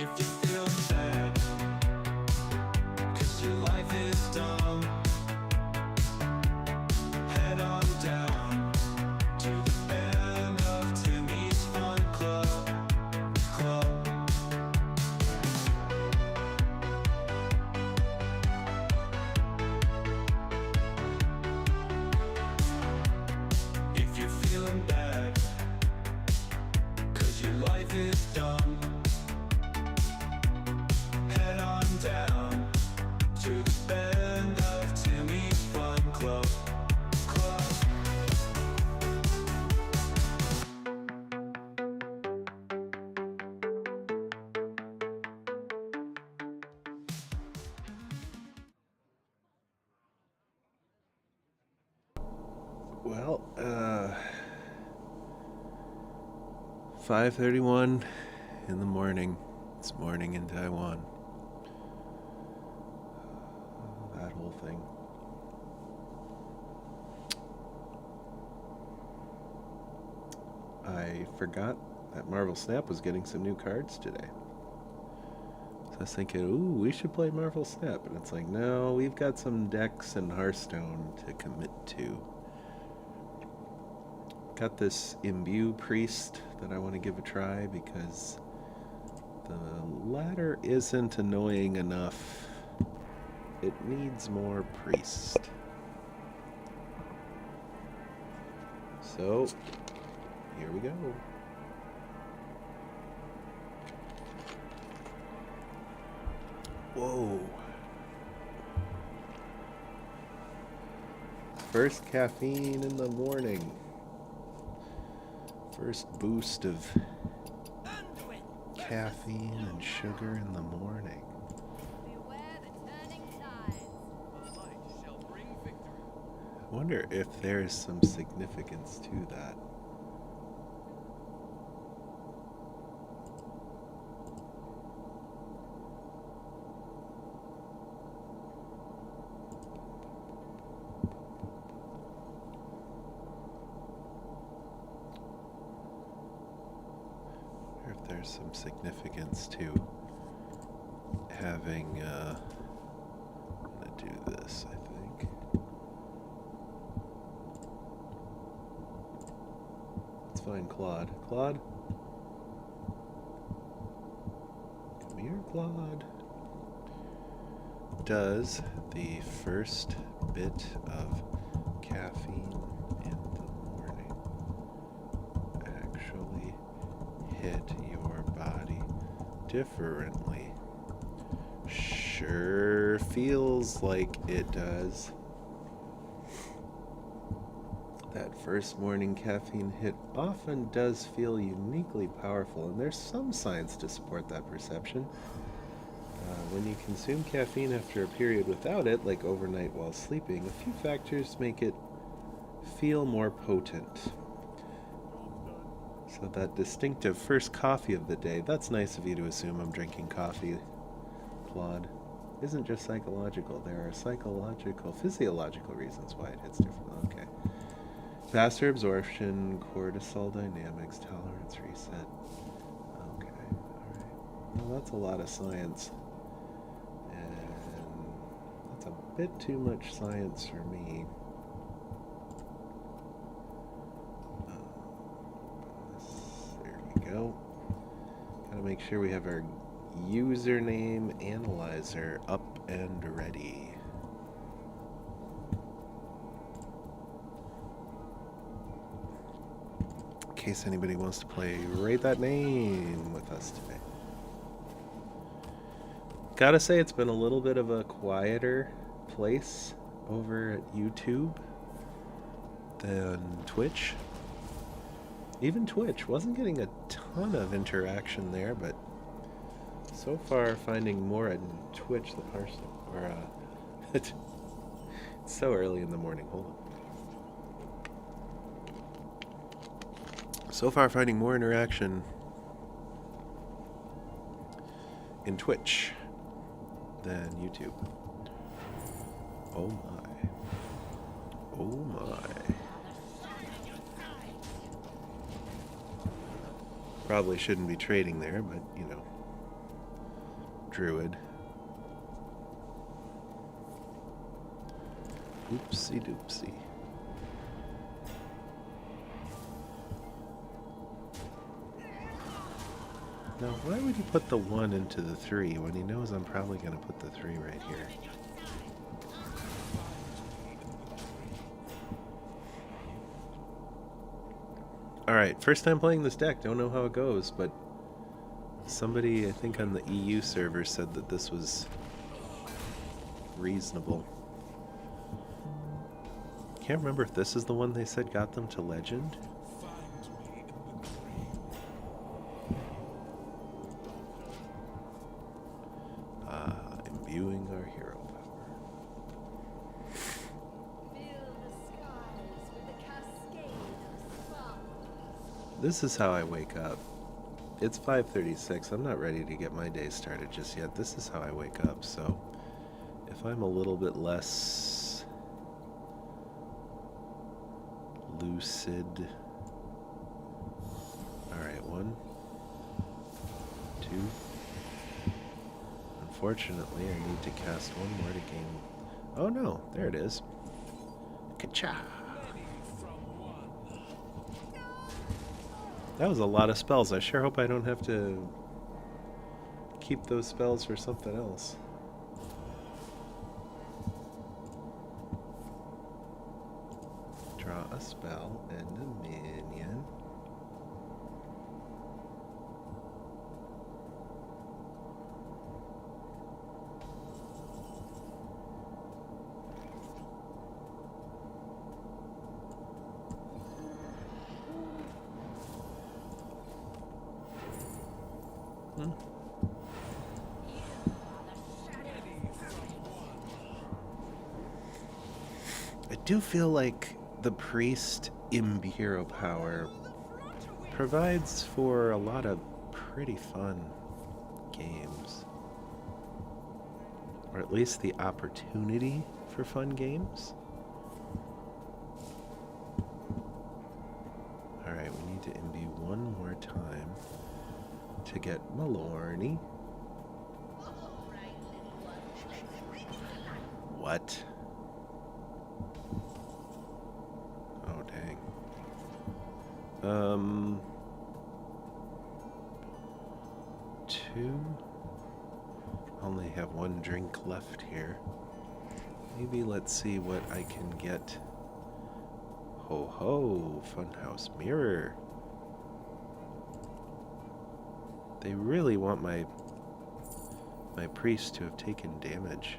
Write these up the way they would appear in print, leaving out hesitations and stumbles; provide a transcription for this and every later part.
If you feel sad, 'cause your life is dumb, head on down to the band of Timmy's Fun Club. If you're feeling bad, 'cause your life is dumb, head on down to the band of Timmy's Fun Club. Well, 5:31 in the morning. It's morning in Taiwan. That whole thing. I forgot that Marvel Snap was getting some new cards today. So I was thinking, ooh, we should play Marvel Snap. And it's like, no, we've got some decks in Hearthstone to commit to. Got this Imbue Priest that I want to give a try because the ladder isn't annoying enough. It needs more Priest. So, here we go. Whoa. First caffeine in the morning. First boost of caffeine and sugar in the morning. I wonder if there's some significance to that. There's some significance to having, I'm gonna do this, I think. Let's find Claude. Claude? Come here, Claude. Does the first bit of caffeine in the morning actually hit your body differently? Sure feels like it does. That first morning caffeine hit often does feel uniquely powerful, and there's some science to support that perception. When you consume caffeine after a period without it, like overnight while sleeping, a few factors make it feel more potent. So that distinctive first coffee of the day, that's nice of you to assume I'm drinking coffee, Claude, isn't just psychological. There are psychological, physiological reasons why it hits differently. Okay. Faster absorption, cortisol dynamics, tolerance reset. Okay, alright. Well, that's a lot of science. And that's a bit too much science for me. Go. Gotta make sure we have our username analyzer up and ready. In case anybody wants to play Rate That Name with us today. Gotta say, it's been a little bit of a quieter place over at YouTube than Twitch. Even Twitch wasn't getting a ton of interaction there, but so far finding more at Twitch than Hearthstone. Or, it's so early in the morning. Hold on. So far finding more interaction in Twitch than YouTube. Oh my. Oh my. Probably shouldn't be trading there, but you know, druid. Oopsie doopsie. Now, why would he put the 1 into the 3 when he knows I'm probably going to put the 3 right here? Alright, first time playing this deck. Don't know how it goes, but somebody, I think on the EU server, said that this was reasonable. Can't remember if this is the one they said got them to Legend. Imbuing our hero power. This is how I wake up. It's 5:36. I'm not ready to get my day started just yet. This is how I wake up, so if I'm a little bit less lucid. Alright, 1, 2. Unfortunately, I need to cast 1 more to gain. Oh no, there it is. Ka-cha! That was a lot of spells. I sure hope I don't have to keep those spells for something else. Draw a spell and a minion. I do feel like the priest hero power provides for a lot of pretty fun games. Or at least the opportunity for fun games. Alright, we need to imbue 1 more time to get Malorny. What? Oh, dang. 2. Only have 1 drink left here. Maybe let's see what I can get. Ho ho, Funhouse Mirror. They really want my priest to have taken damage.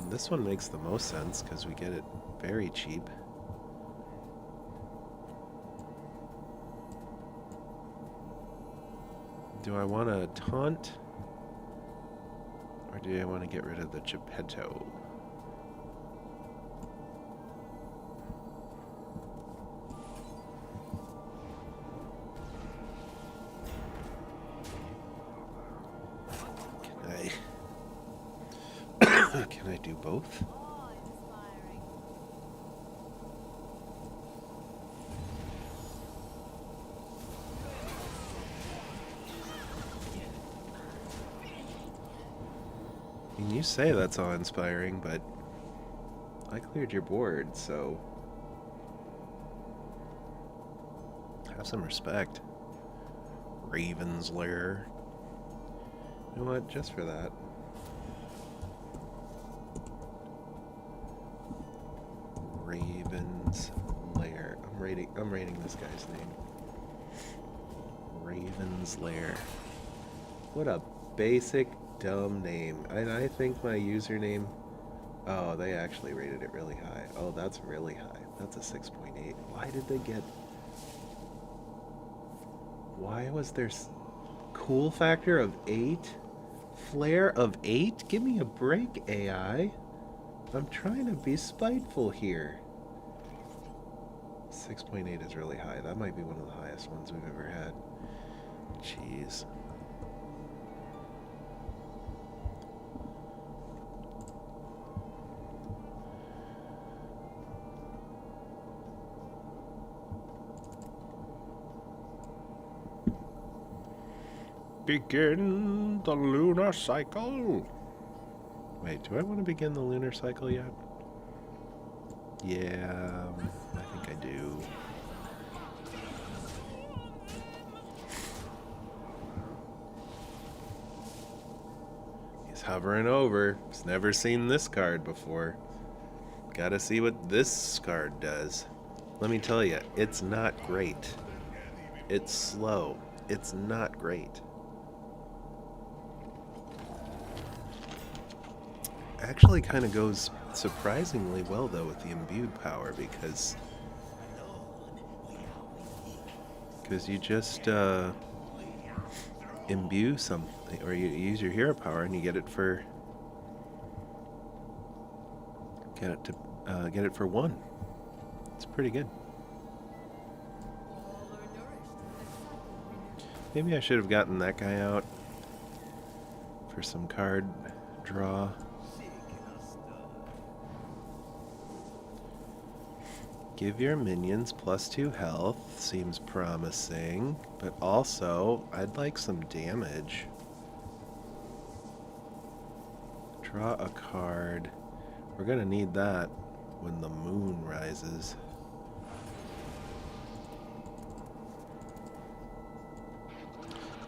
This one makes the most sense because we get it very cheap. Do I want to taunt? Or do I want to get rid of the Geppetto? Can I do both? I mean, you say that's awe-inspiring, but I cleared your board, so have some respect. Raven's Lair. You know what? Just for that. Raven's Lair. I'm rating this guy's name. Raven's Lair. What a basic, dumb name. And I think my username... Oh, they actually rated it really high. Oh, that's really high. That's a 6.8. Why did they get... Why was there cool factor of 8? Flare of 8? Give me a break, AI. I'm trying to be spiteful here. 6.8 is really high. That might be one of the highest ones we've ever had. Jeez. Begin the lunar cycle. Wait, do I want to begin the lunar cycle yet? Yeah, I think I do. He's hovering over. He's never seen this card before. Gotta see what this card does. Let me tell you, it's not great. It's slow. It's not great. Actually kind of goes surprisingly well though with the imbued power because you just imbue something, or you use your hero power and you get it for one. It's pretty good. Maybe I should have gotten that guy out for some card draw. Give your minions +2 health, seems promising, but also I'd like some damage. Draw a card. We're gonna need that when the moon rises.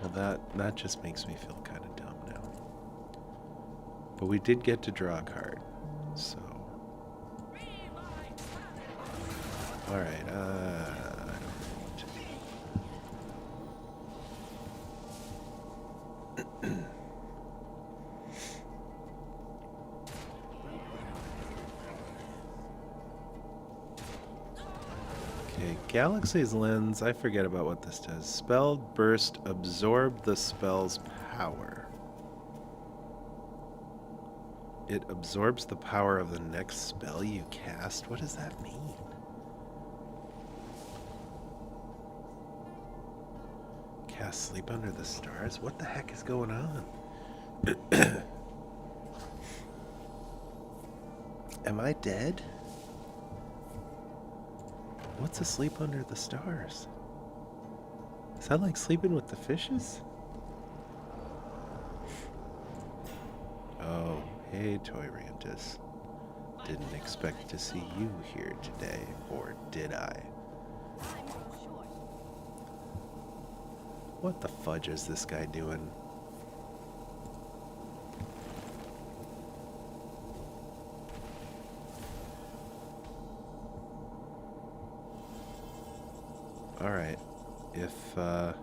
Well, that just makes me feel kind of dumb now. But we did get to draw a card, so. Alright, I don't need to. Okay, Galaxy's Lens, I forget about what this does. Spell Burst, absorb the spell's power. It absorbs the power of the next spell you cast? What does that mean? Cast Sleep Under the Stars? What the heck is going on? Am I dead? What's a Sleep Under the Stars? Is that like sleeping with the fishes? Oh, hey Toy Rantus. Didn't expect to see you here today, or did I? What the fudge is this guy doing? Alright, if there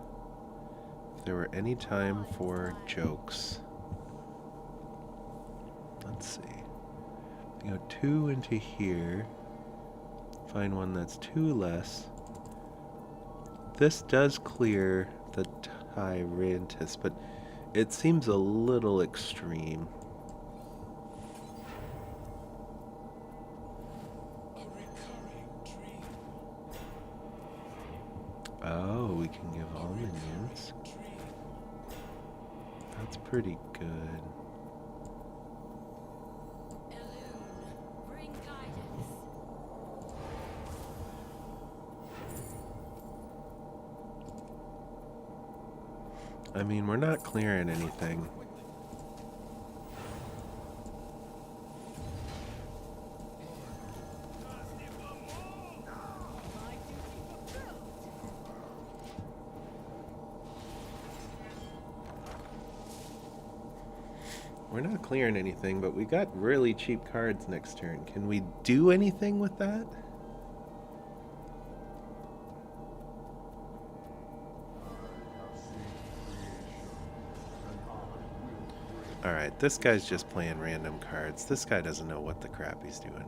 were any time for jokes, let's see. Go 2 into here, find one that's 2 less. This does clear the Tyrantus, but it seems a little extreme. Oh, we can give all minions. That's pretty good. I mean, we're not clearing anything. We're not clearing anything, but we got really cheap cards next turn. Can we do anything with that? Alright, this guy's just playing random cards. This guy doesn't know what the crap he's doing.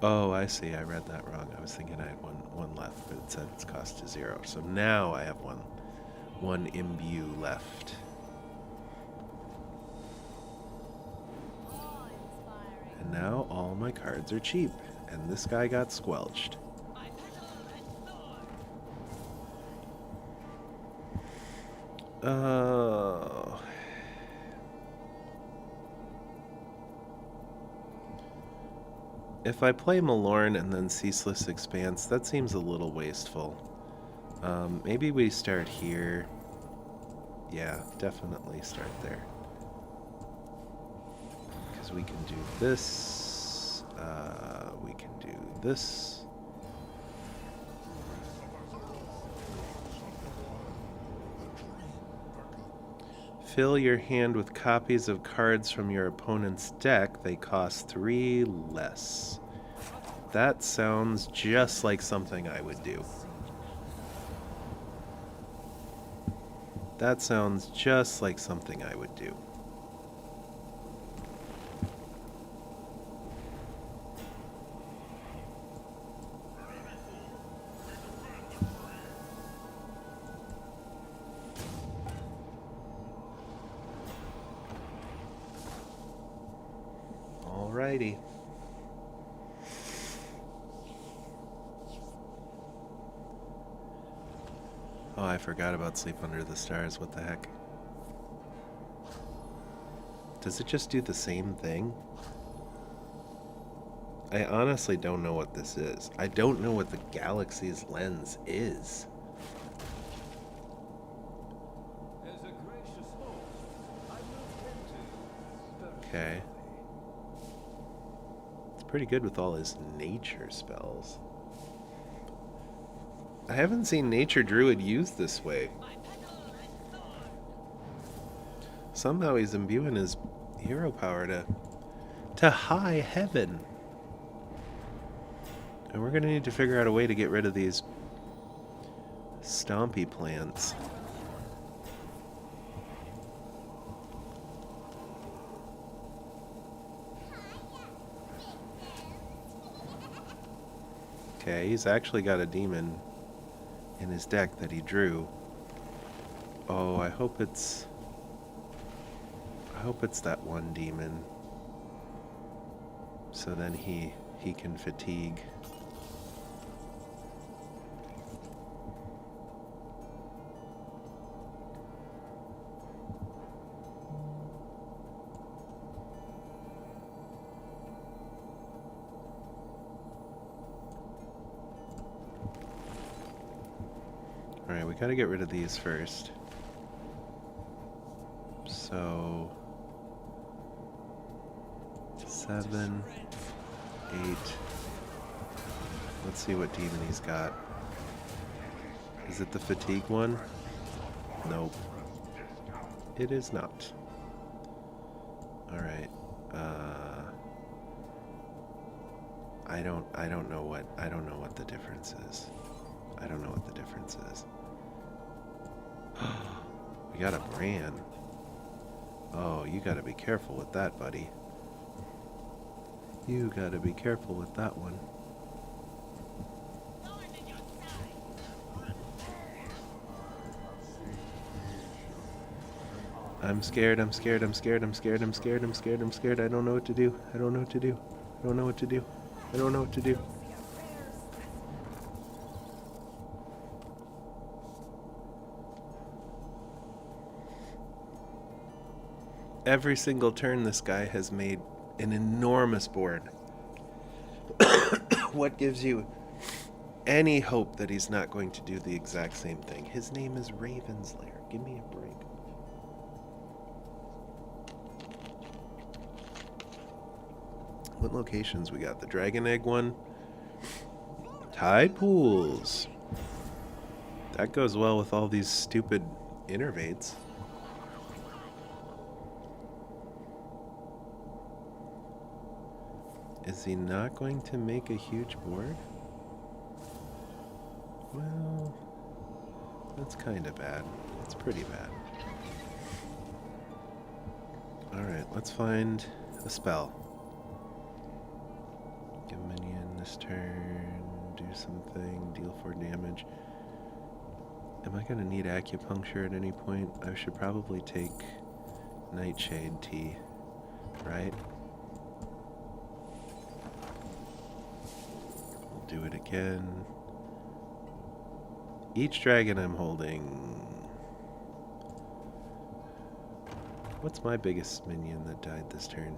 Oh, I see. I read that wrong. I was thinking I had one left, but it said its cost is 0. So now I have one imbue left. And now all my cards are cheap, and this guy got squelched. Oh. If I play Malorn and then Ceaseless Expanse, that seems a little wasteful. Maybe we start here. Yeah, definitely start there. Because we can do this. We can do this. Fill your hand with copies of cards from your opponent's deck. They cost 3 less. That sounds just like something I would do. That sounds just like something I would do. Alrighty. Oh, I forgot about Sleep Under the Stars. What the heck? Does it just do the same thing? I honestly don't know what this is. I don't know what the Galaxy's Lens is. Okay. It's pretty good with all his nature spells. I haven't seen Nature Druid used this way. Somehow he's imbuing his hero power to high heaven. And we're gonna need to figure out a way to get rid of these stompy plants. Okay, he's actually got a demon in his deck that he drew. Oh, I hope it's that one demon. So then he can fatigue. Alright, we gotta get rid of these first. So 7, 8. Let's see what demon he's got. Is it the fatigue one? Nope. It is not. Alright. I don't know what the difference is. I don't know what the difference is. We got a Bran. Oh, you gotta be careful with that, buddy. You gotta be careful with that one. I'm scared, I'm scared, I'm scared, I'm scared, I'm scared, I'm scared, I'm scared. I don't know what to do. I don't know what to do. I don't know what to do. I don't know what to do. Every single turn this guy has made an enormous board. What gives you any hope that he's not going to do the exact same thing? His name is Raven's Lair. Give me a break. What locations we got? The Dragon Egg one. Tide pools. That goes well with all these stupid innervates. Is he not going to make a huge board? Well, that's kind of bad. It's pretty bad. Alright, let's find a spell. Give a minion this turn, do something, deal 4 damage. Am I going to need acupuncture at any point? I should probably take Nightshade tea, right? We'll do it again. Each dragon I'm holding What's my biggest minion that died this turn?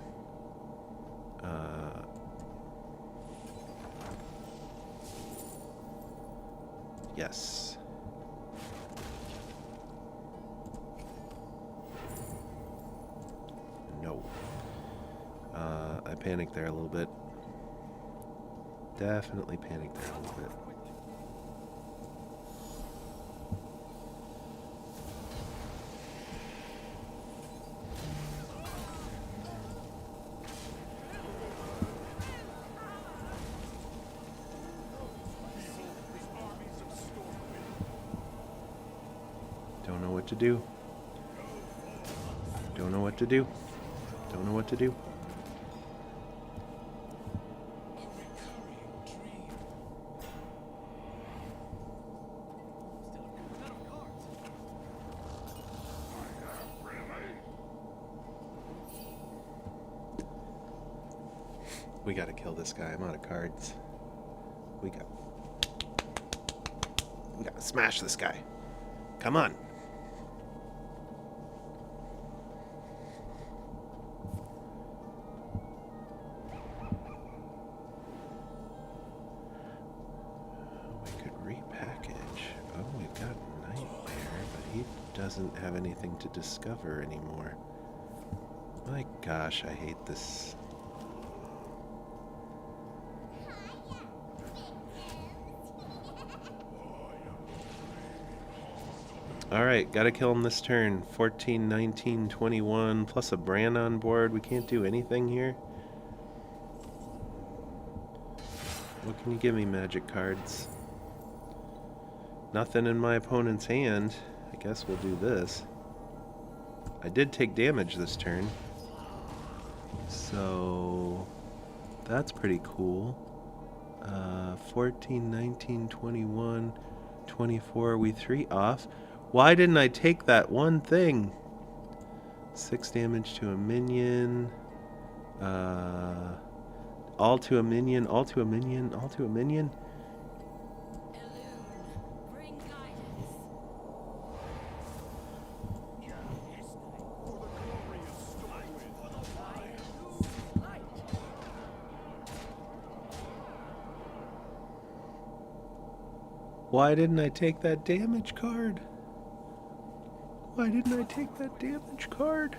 Yes. No. I panicked there a little bit. Definitely panicked there a little bit. Don't know what to do. Don't know what to do. Don't know what to do. We gotta kill this guy. I'm out of cards. We gotta smash this guy. Come on. We could repackage. Oh, we've got Nightmare, but he doesn't have anything to discover anymore. My gosh, I hate this. Alright, gotta kill him this turn. 14, 19, 21, plus a Bran on board. We can't do anything here. What can you give me, magic cards? Nothing in my opponent's hand. I guess we'll do this. I did take damage this turn. So that's pretty cool. 14, 19, 21, 24. We 3 off. Why didn't I take that one thing? 6 damage to a minion. All to a minion, all to a minion, all to a minion. Why didn't I take that damage card? Why didn't I take that damage card?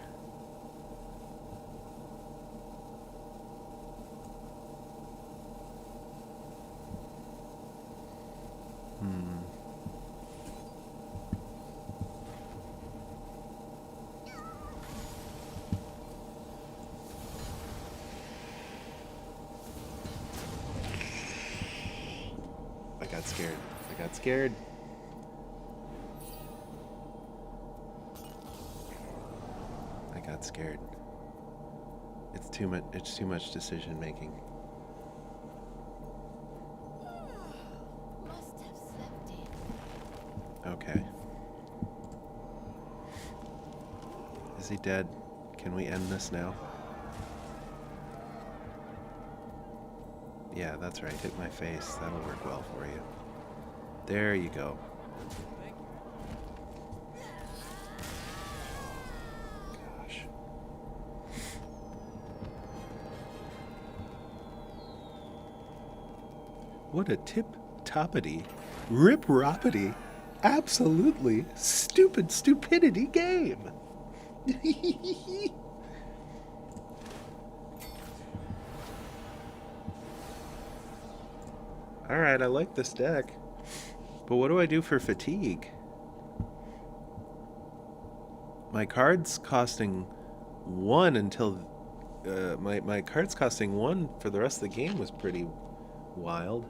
I got scared. I got scared. I got scared. It's too much. It's too much decision making. Must have slept in. Okay. Is he dead? Can we end this now? Yeah, that's right. Hit my face. That'll work well for you. There you go. Gosh. What a tip-toppity, rip-roppity, absolutely stupid stupidity game. Alright, I like this deck. But what do I do for fatigue? My cards costing 1 until... my cards costing 1 for the rest of the game was pretty wild.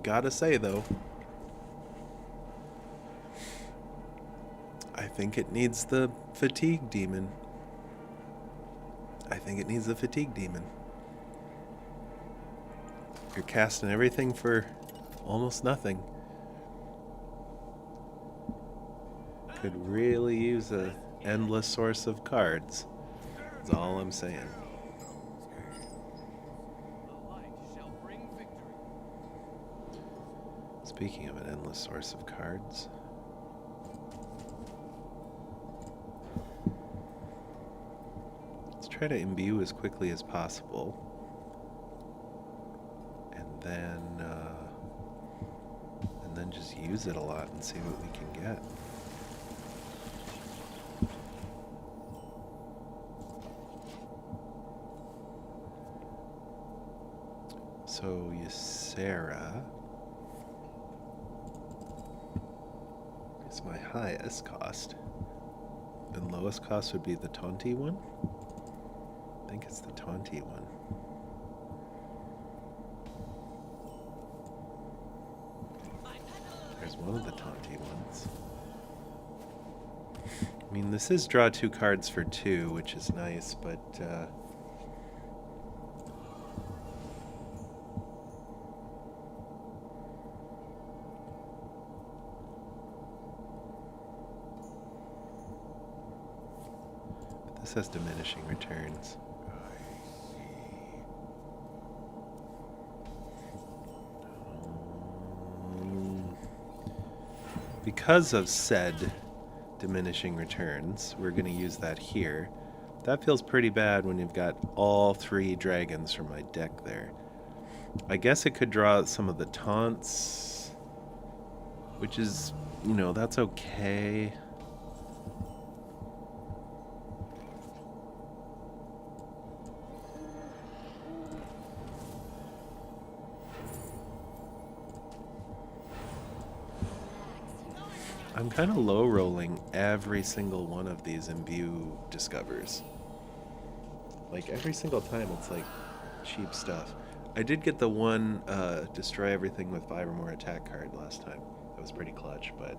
Gotta say, though, I think it needs the fatigue demon. I think it needs the fatigue demon. You're casting everything for almost nothing. Could really use a endless source of cards. That's all I'm saying. Speaking of an endless source of cards. Let's try to imbue as quickly as possible. And then just use it a lot and see what we can get. So Ysera is my highest cost. And lowest cost would be the Taunty one. I think it's the Taunty one. There's one of the Taunty ones. I mean, this is draw 2 cards for 2, which is nice, but this has diminishing returns. Because of said diminishing returns, we're going to use that here. That feels pretty bad when you've got all 3 dragons from my deck there. I guess it could draw some of the taunts, which is, you know, that's okay. I'm kind of low rolling every single one of these imbue discovers. Like every single time it's like cheap stuff. I did get the one destroy everything with 5 or more attack card last time. That was pretty clutch, but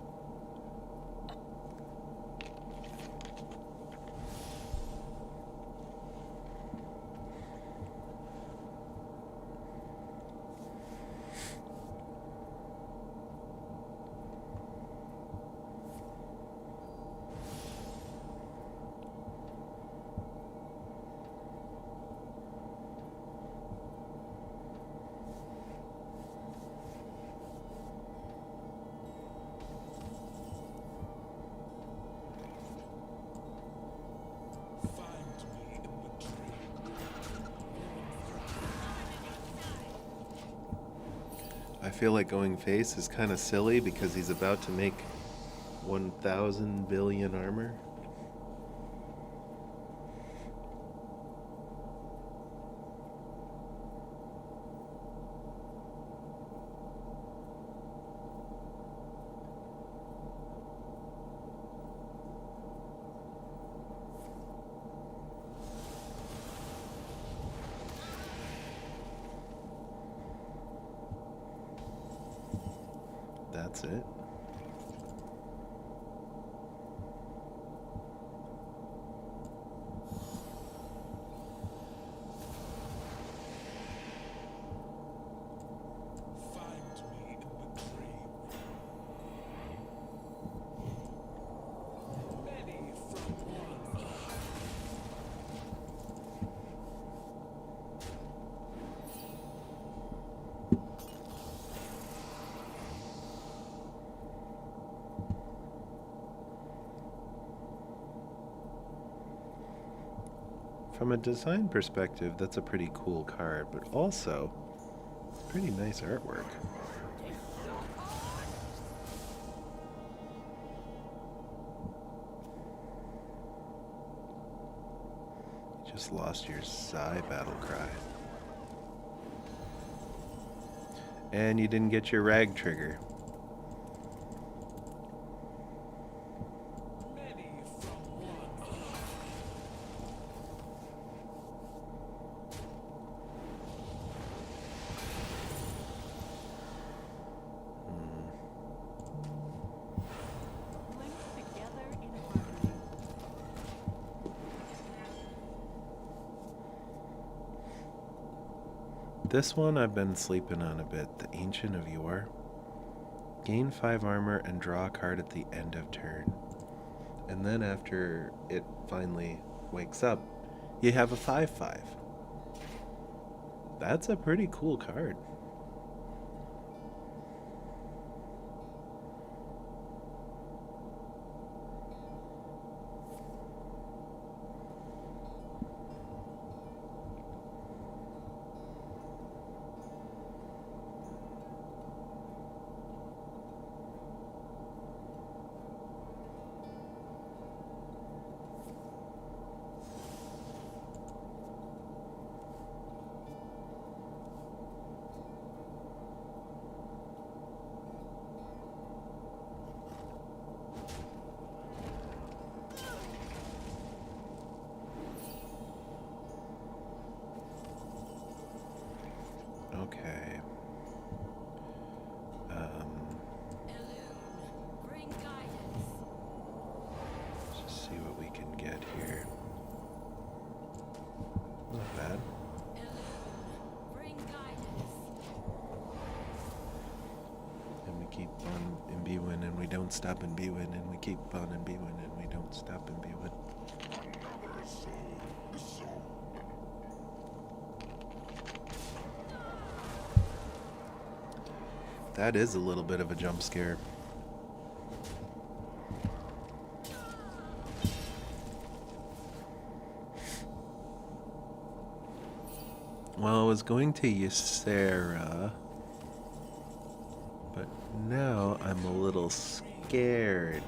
I feel like going face is kind of silly because he's about to make 1,000 billion armor. That's it. From a design perspective, that's a pretty cool card, but also it's pretty nice artwork. You just lost your Psy battle cry. And you didn't get your rag trigger. This one I've been sleeping on a bit, the Ancient of Yore. Gain 5 armor and draw a card at the end of turn. And then after it finally wakes up, you have a 5/5. That's a pretty cool card. keep on imbuing and we don't stop imbuing and we keep on imbuing and we don't stop imbuing. That is a little bit of a jump scare. Well, I was going to Ysera, but now I'm a little scared.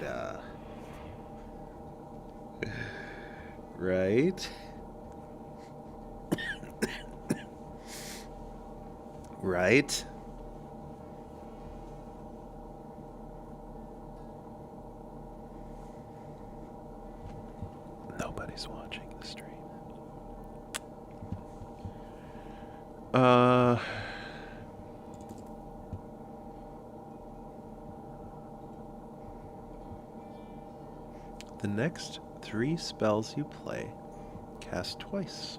Right? Right? Nobody's watching the stream. The next 3 spells you play, cast twice.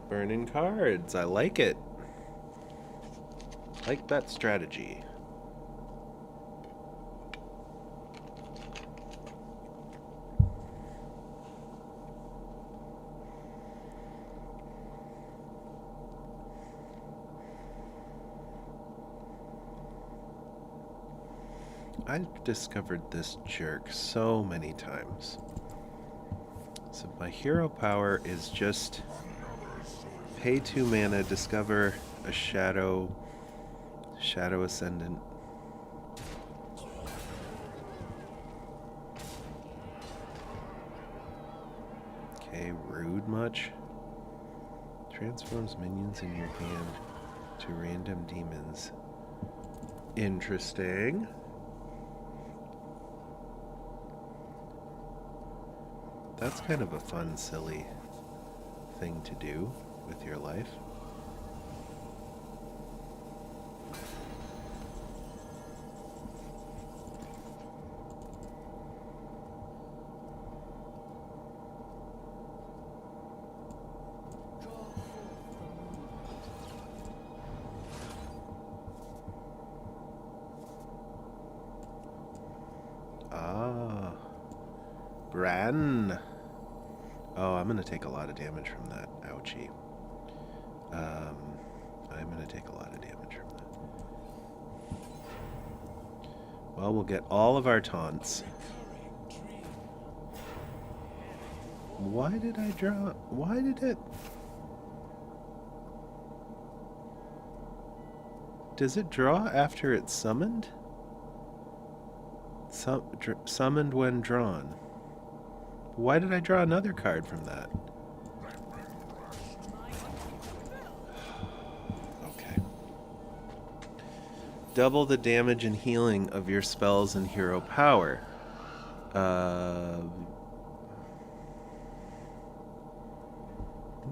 Burning cards. I like it. Like that strategy. I've discovered this jerk so many times. So my hero power is just pay 2 mana, discover a shadow ascendant. Okay, rude much? Transforms minions in your hand to random demons. Interesting. That's kind of a fun, silly thing to do with your life. Ah, Bran. Oh, I'm gonna take a lot of damage from that. Ouchie. I'm gonna take a lot of damage from that. Well, we'll get all of our taunts. Why did I draw? Why did it? Does it draw after it's summoned? Summoned when drawn. Why did I draw another card from that? Okay. Double the damage and healing of your spells and hero power.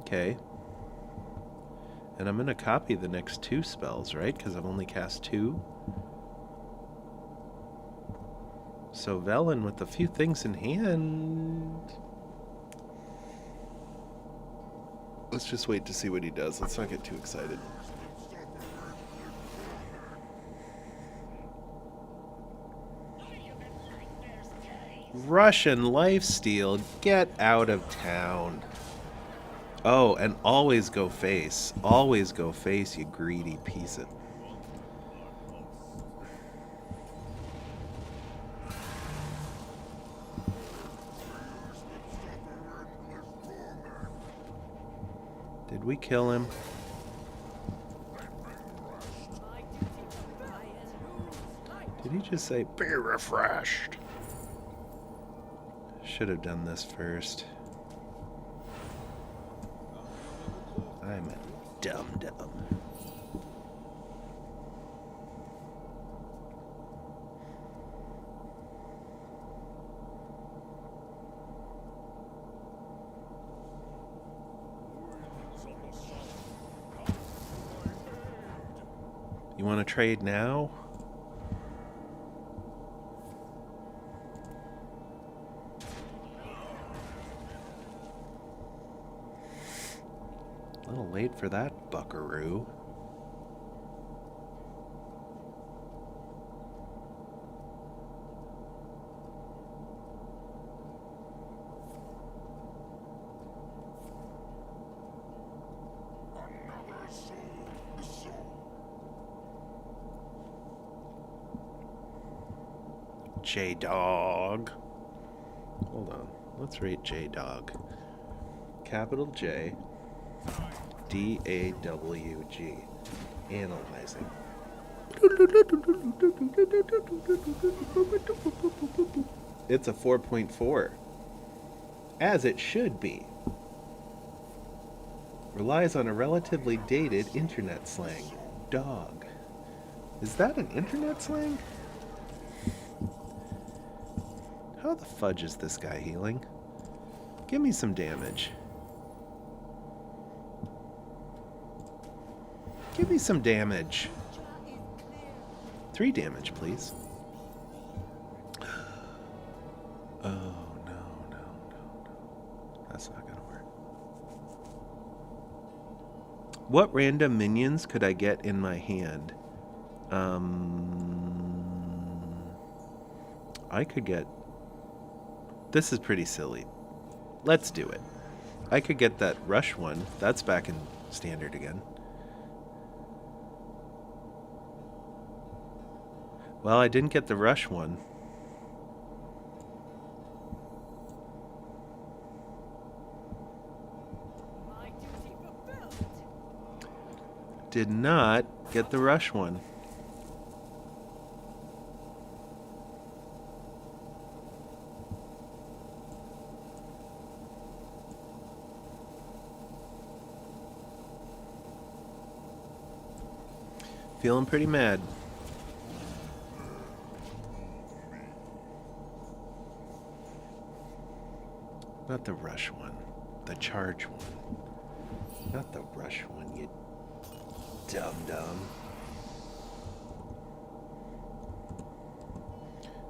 Okay. And I'm going to copy the next 2 spells, right? Because I've only cast 2. So Velen with a few things in hand. Let's just wait to see what he does. Let's not get too excited. Russian lifesteal, get out of town. Oh, and always go face. Always go face, you greedy piece of... Did we kill him? Did he just say, be refreshed? Should have done this first. I'm a dum-dum. You want to trade now? A little late for that, buckaroo. J-Dog. Hold on. Let's rate J-Dog. Capital J. D-A-W-G. Analyzing. It's a 4.4. As it should be. Relies on a relatively dated internet slang. Dog. Is that an internet slang? How the fudge is this guy healing? Give me some damage. Give me some damage. 3 damage, please. Oh, no. That's not gonna work. What random minions could I get in my hand? I could get... This is pretty silly. Let's do it. I could get that rush one. That's back in standard again. Well, I didn't get the rush one. Did not get the rush one. Feeling pretty mad. Not the rush one. The charge one. Not the rush one, you dum-dum.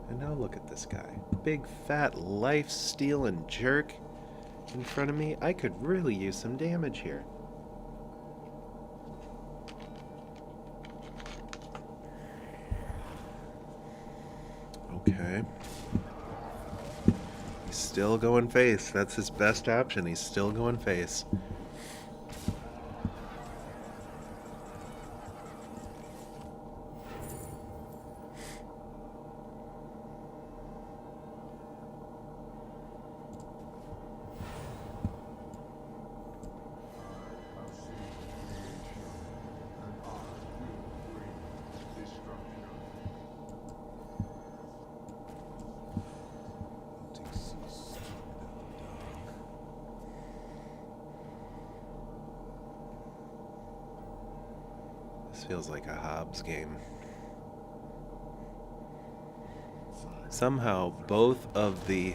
And now look at this guy. Big, fat, life-stealing jerk in front of me. I could really use some damage here. Okay. He's still going face. That's his best option. He's still going face. Feels like a Hobbs game. Somehow both of the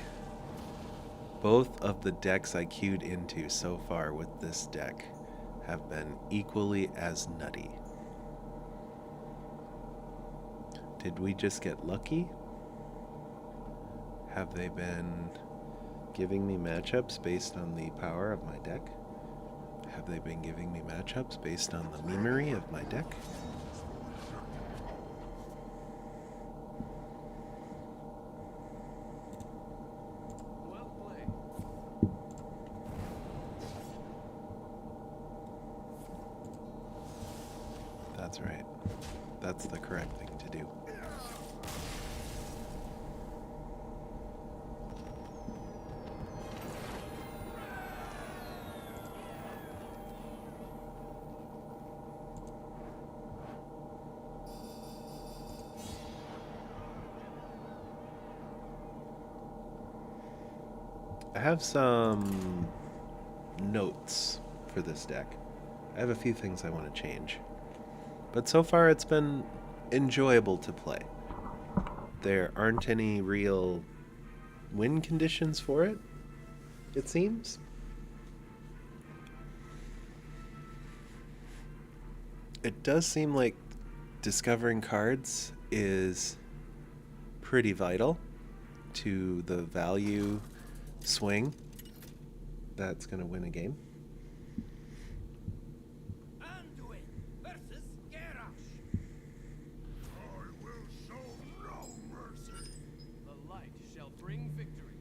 decks I queued into so far with this deck have been equally as nutty. Did we just get lucky? Have they been giving me matchups based on the power of my deck? Have they been giving me matchups based on the memory of my deck? Well played. That's right. That's the correct thing to do. I have some notes for this deck. I have a few things I want to change. But so far it's been enjoyable to play. There aren't any real win conditions for it, it seems. It does seem like discovering cards is pretty vital to the value swing that's going to win a game. Anduin versus Garrosh. I will show no mercy. The light shall bring victory.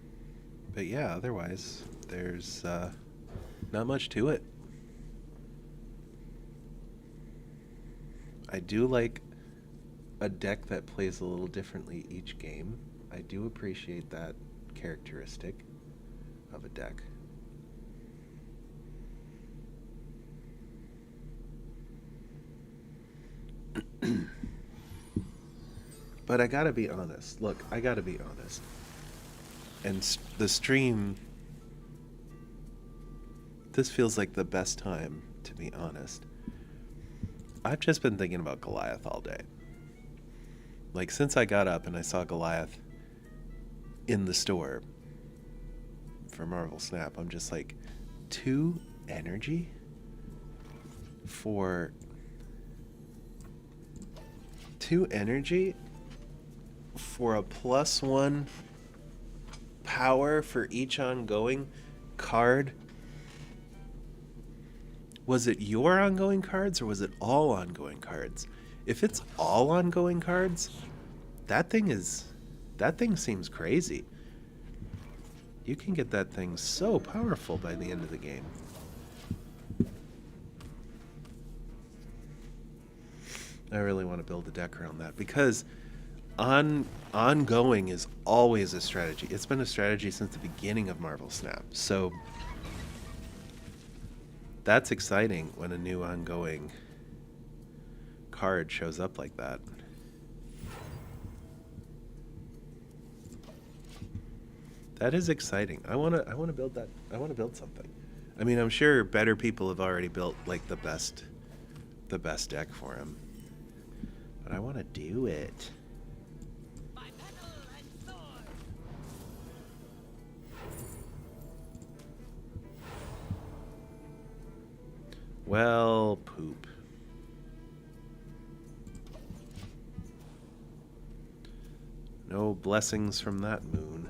But yeah, otherwise, there's not much to it. I do like a deck that plays a little differently each game. I do appreciate that characteristic of a deck. But I gotta be honest. Look, I gotta be honest. And the stream, this feels like the best time to be honest. I've just been thinking about Goliath all day. Like, since I got up and I saw Goliath in the store for Marvel Snap, I'm just like, 2 energy for 2 energy for a +1 power for each ongoing card. Was it your ongoing cards or was it all ongoing cards? If it's all ongoing cards, that thing seems crazy. You can get that thing so powerful by the end of the game. I really want to build a deck around that because ongoing is always a strategy. It's been a strategy since the beginning of Marvel Snap. So that's exciting when a new ongoing card shows up like that. That is exciting. I want to build that. I want to build something. I mean, I'm sure better people have already built like the best deck for him. But I want to do it. By metal and sword. Well, poop. No blessings from that moon.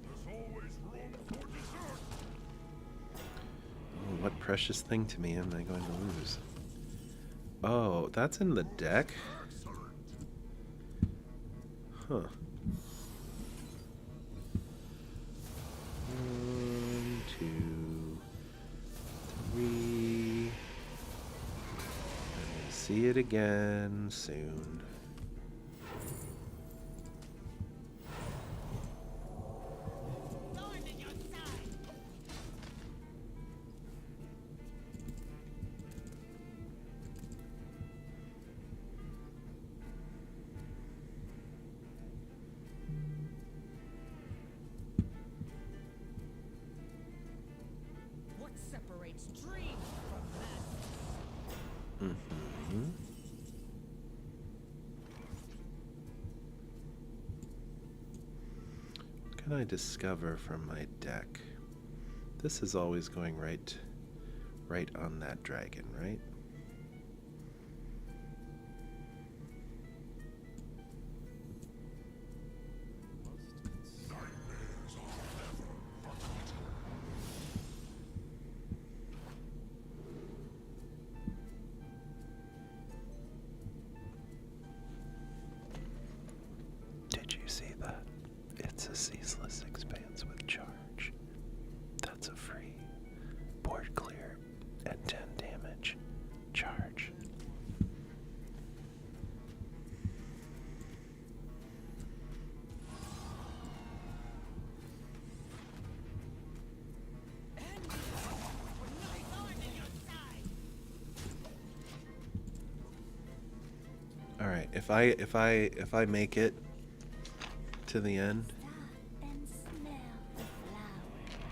There's always room for dessert. Oh, what precious thing to me am I going to lose? Oh, that's in the deck? Excellent. Huh. 1, 2, 3. And we'll see it again soon. Thorn in your side. What separates dreams from madness? Mm-hmm. What can I discover from my deck? This is always going right on that dragon, right? Nightmares are never forgotten. Did you see that? It's a ceaseless expanse with charge. That's a free board clear and 10 damage charge. Thorn in your side. All right, if I make it to the end, Stop and smell the flowers.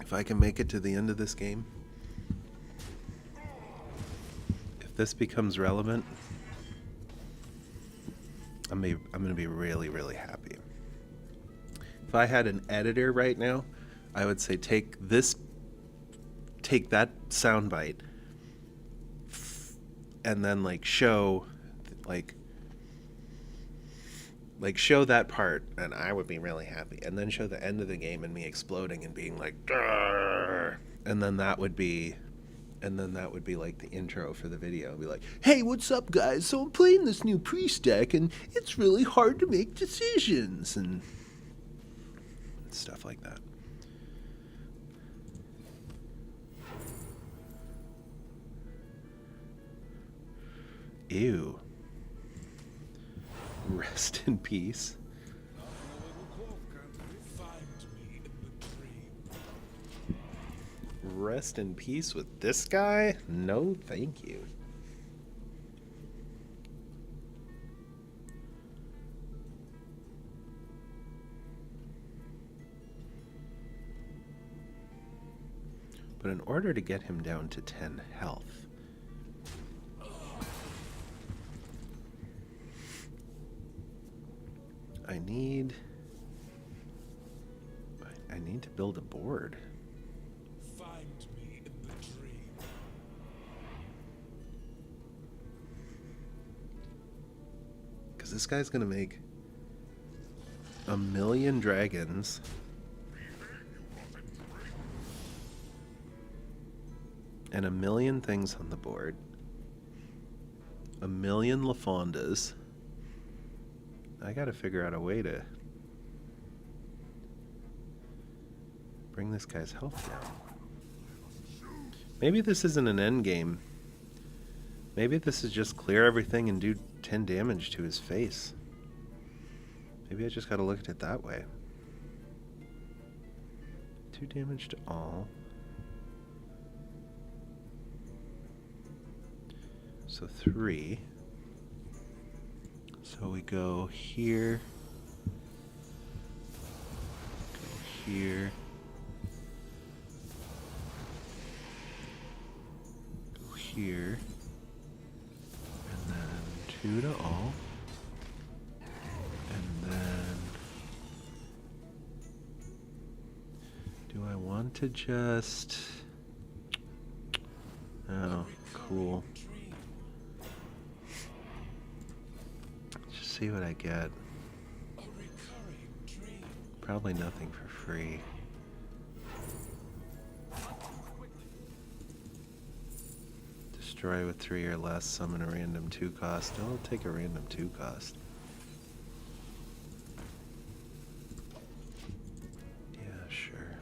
if I can make it to the end of this game, if this becomes relevant, I'm going to be really, really happy. If I had an editor right now, I would say take that soundbite and then like show show that part, and I would be really happy, and then show the end of the game and me exploding and being like, "Grr," and then that would be like the intro for the video. It'd be like, hey, what's up, guys? So I'm playing this new priest deck, and it's really hard to make decisions, and stuff like that. Ew. Rest in peace. Rest in peace with this guy? No, thank you. But in order to get him down to 10 health, I need to build a board. Find me in the dream. Because this guy's going to make 1,000,000 dragons. And 1,000,000 things on the board. 1,000,000 LaFondas. I gotta figure out a way to bring this guy's health down. Maybe this isn't an end game. Maybe this is just clear everything and do 10 damage to his face. Maybe I just gotta look at it that way. 2 damage to all. So 3. So we go here. Go here. Go here. And then 2 to all. And then do I want to just... Oh, cool. Just see what I get. Probably nothing for free. Destroy with 3 or less, summon a random 2 cost. I'll take a random 2 cost. Yeah, sure.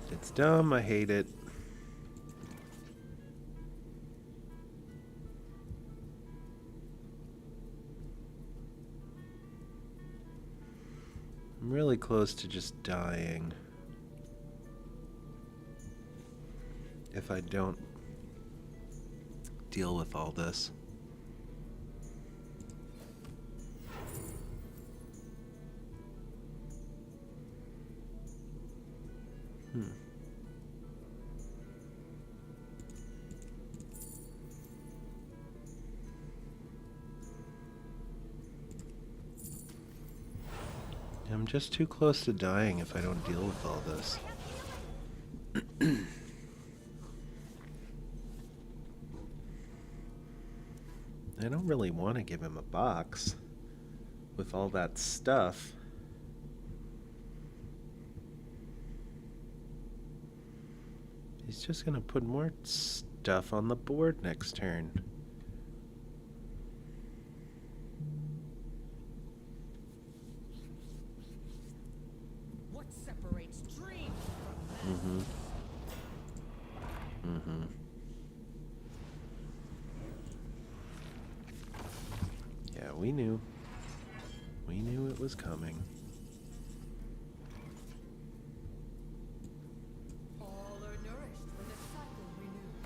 It's dumb, I hate it. I'm really close to just dying if I don't deal with all this. I'm just too close to dying if I don't deal with all this. I don't really want to give him a box with all that stuff. He's just gonna put more stuff on the board next turn. What separates dream from madness? Yeah, we knew. We knew it was coming. All are nourished when the cycle renews.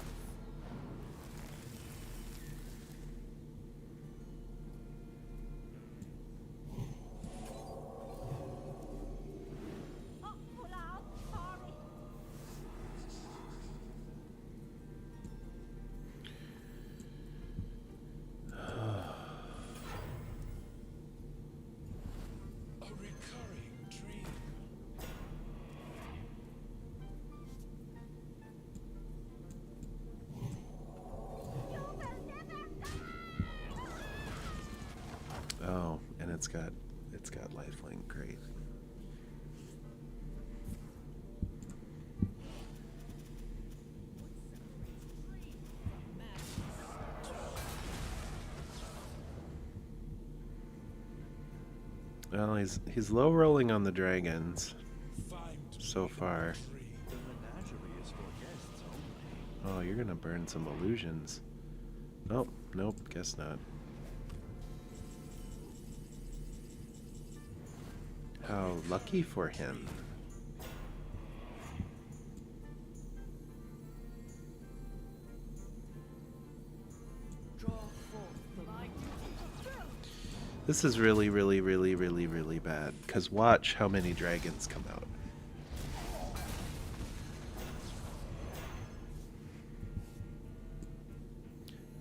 Oh, pull out, sorry. Oh, and it's got lifelink. Great. Well, he's low rolling on the dragons Find so far. dream. The menagerie is for guests only. Oh, you're gonna burn some illusions. Oh, nope, guess not. How lucky for him. Draw forth the light. This is really, really, really, really, really bad. Because watch how many dragons come out.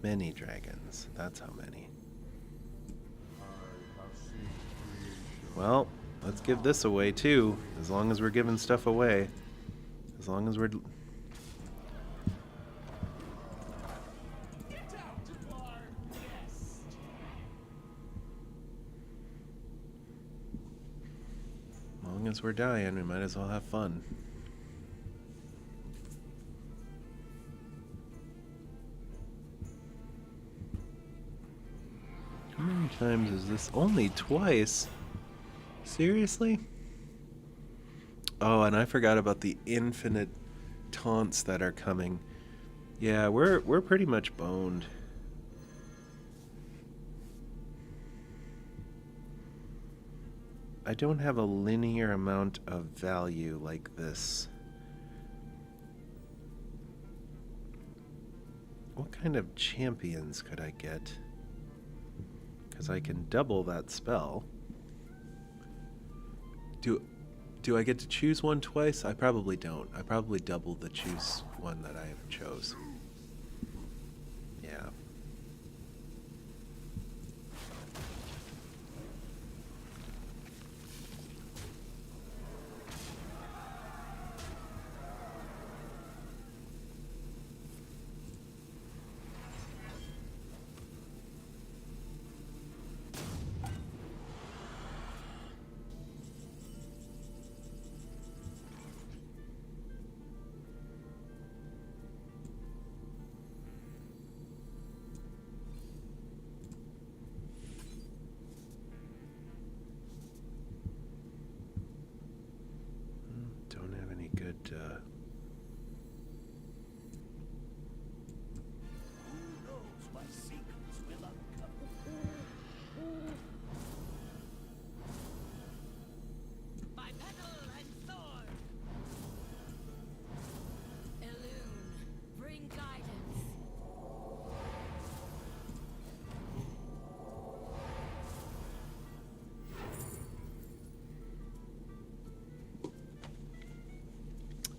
Many dragons. That's how many. Well, let's give this away too. As long as we're giving stuff away. As long as we're... As long as we're dying, we might as well have fun. How many times is this? Only twice? Seriously? Oh, and I forgot about the infinite taunts that are coming. Yeah, we're pretty much boned. I don't have a linear amount of value like this. What kind of champions could I get? Because I can double that spell. Do I get to choose one twice? I probably don't. I probably double the choose one that I chose. Yeah. Don't have any good, Who knows what secrets will uncover? By petal and sword! Elune, bring guidance.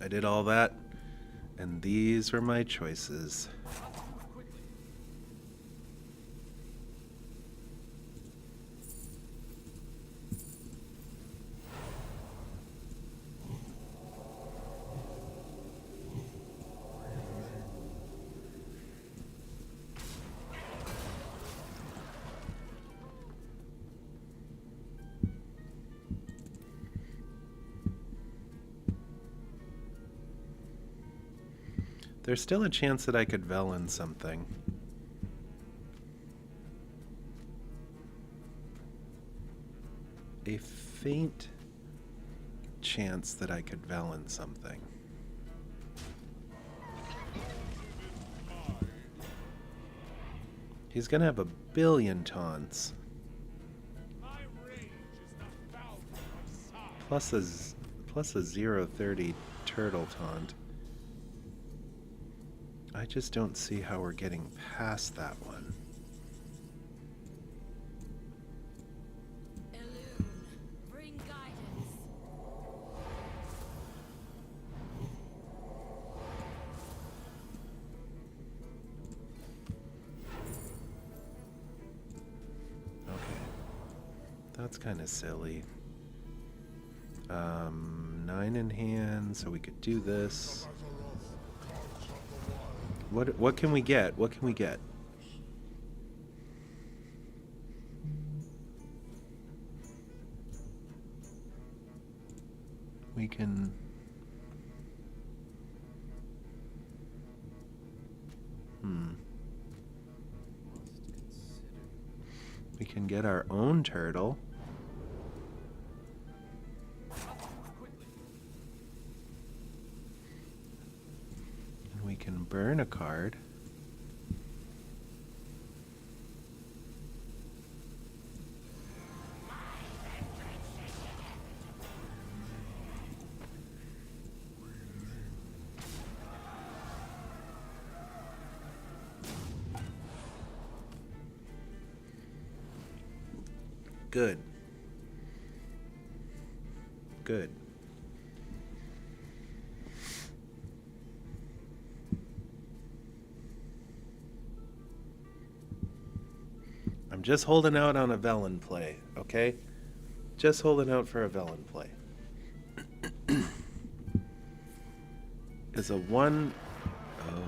I did all that, and these were my choices. There's still a chance that I could Velen something. A faint chance that I could Velen something. He's gonna have a billion taunts. My range is the boundary of sight. Plus a 0-30 turtle taunt. I just don't see how we're getting past that one. Elune, bring guidance. Okay. That's kind of silly. 9 in hand, so we could do this. What can we get? What can we get? We can... We can get our own turtle. And we can burn a card. Good. Good. I'm just holding out on a Velen play, okay? Just holding out for a Velen play. Is a one... Oh.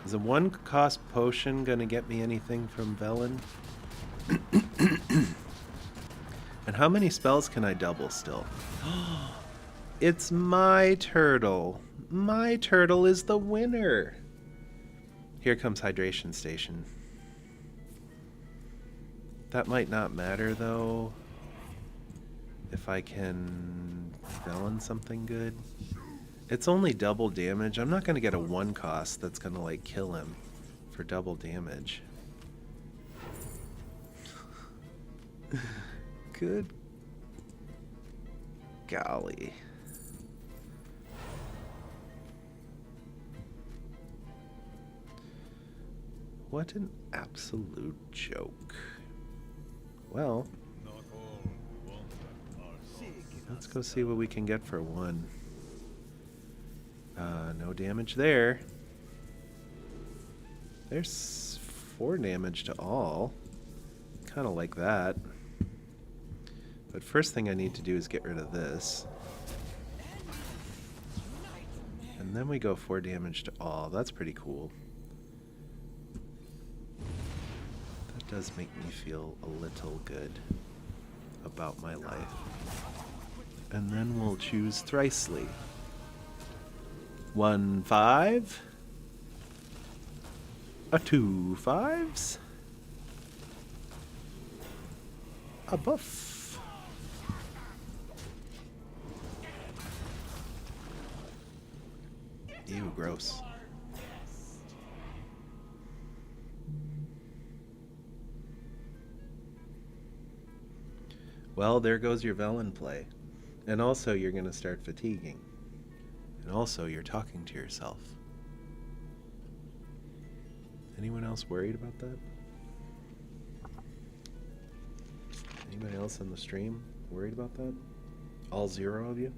Is a one-cost potion gonna get me anything from Velen? And how many spells can I double still? It's my turtle. My turtle is the winner. Here comes Hydration Station. That might not matter though. If I can Velen something good. It's only double damage. I'm not going to get a one cost that's going to like kill him for double damage. Good golly. What an absolute joke. Well, let's go see what we can get for one. No damage there. There's 4 damage to all. Kind of like that. But first thing I need to do is get rid of this. And then we go 4 damage to all. That's pretty cool. That does make me feel a little good about my life. And then we'll choose Thricely. 1 5. A 2 5s. A buff. Ew, gross. Well, there goes your Velen play. And also you're going to start fatiguing. And also you're talking to yourself. Anyone else worried about that? Anybody else in the stream worried about that? All 0 of you?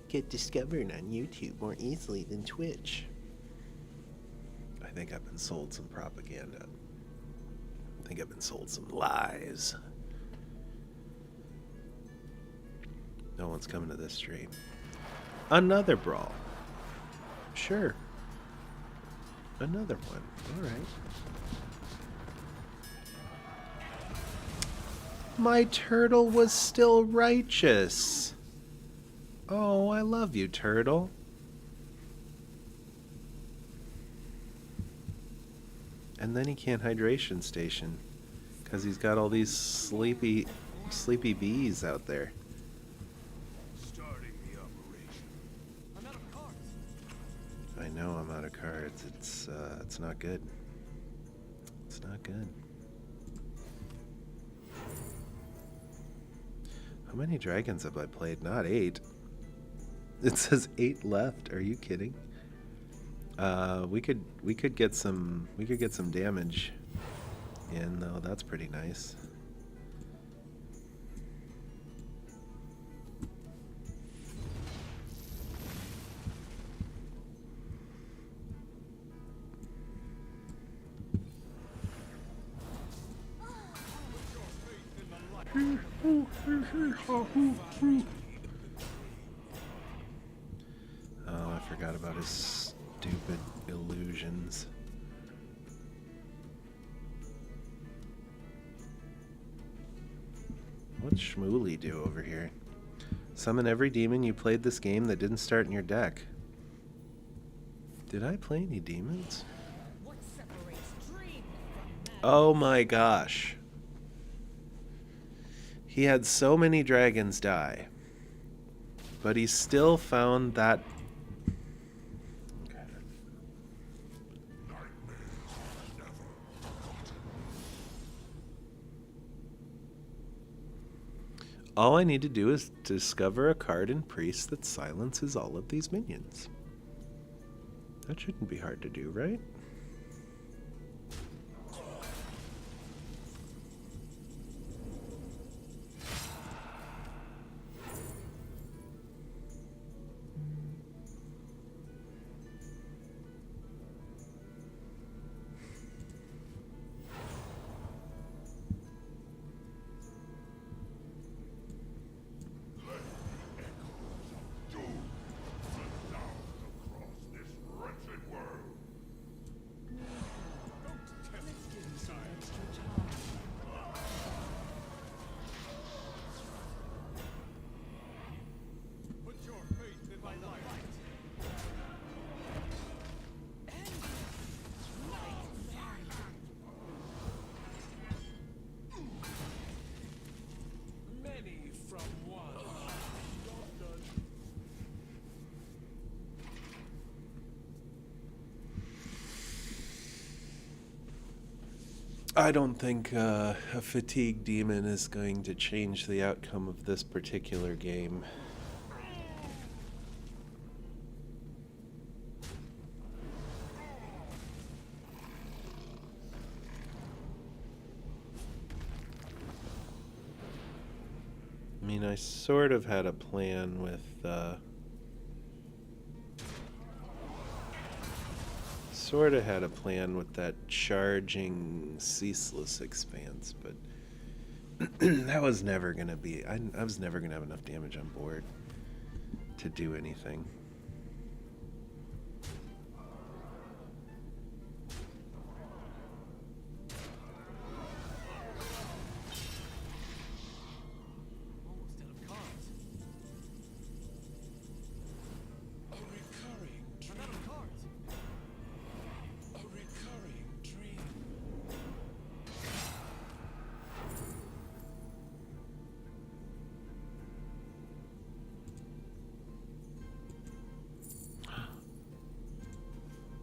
Get discovered on YouTube more easily than Twitch. I think I've been sold some propaganda. I think I've been sold some lies. No one's coming to this stream. Another brawl. Sure. Another one. Alright. My turtle was still righteous. Oh, I love you, turtle. And then he can't hydration station because he's got all these sleepy bees out there. Starting the operation. I'm out of cards. I know I'm out of cards. It's not good. It's not good. How many dragons have I played? Not 8. It says 8 left. Are you kidding? We could get some damage in though. That's pretty nice. Oh, I forgot about his stupid illusions. What's Shmooly do over here? Summon every demon you played this game that didn't start in your deck. Did I play any demons? What separates dream from man? Oh my gosh. He had so many dragons die, but he still found that. All I need to do is discover a card in Priest that silences all of these minions. That shouldn't be hard to do, right? Put your faith in my light. Many from one. I don't think a fatigue demon is going to change the outcome of this particular game. I mean, I sort of had a plan with that charging ceaseless expanse, but that was never gonna be. I was never gonna have enough damage on board to do anything. Almost out of cards. A recurring dream. I'm out of cards. A recurring dream.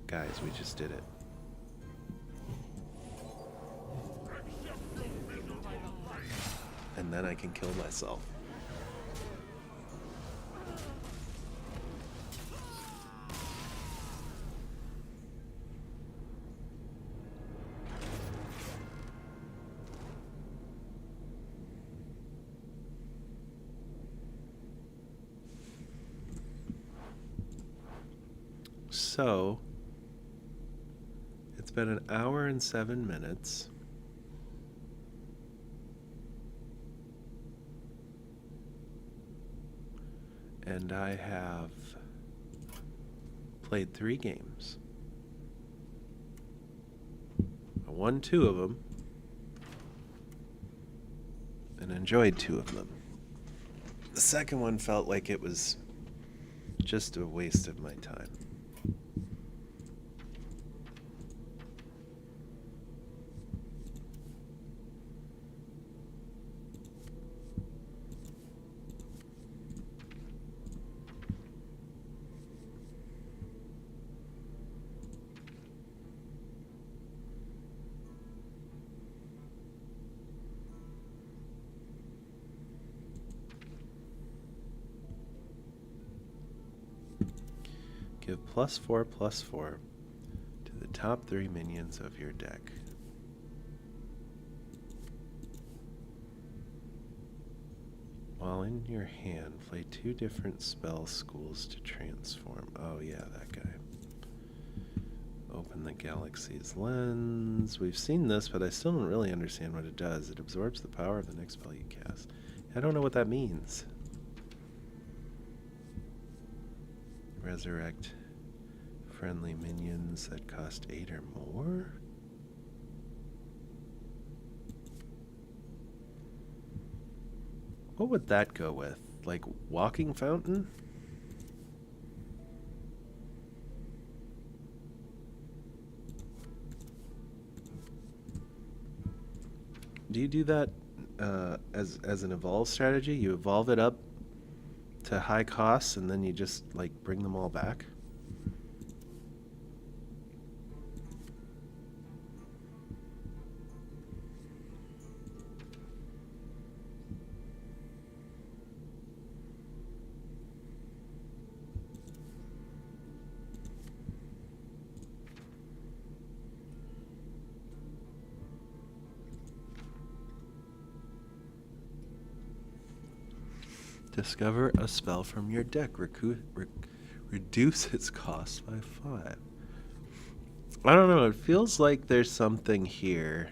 Guys, we just did it. And then I can kill myself. So, it's been an hour and 7 minutes. And I have played 3 games. I won 2 of them and enjoyed 2 of them. The second one felt like it was just a waste of my time. Give +4/+4 to the top 3 minions of your deck. While in your hand, play 2 different spell schools to transform. Oh yeah, that guy. Open the galaxy's lens. We've seen this, but I still don't really understand what it does. It absorbs the power of the next spell you cast. I don't know what that means. Resurrect friendly minions that cost 8 or more? What would that go with? Like walking fountain? Do you do that as an evolve strategy? You evolve it up to high costs and then you just like bring them all back? Discover a spell from your deck. Reduce its cost by 5. I don't know. It feels like there's something here.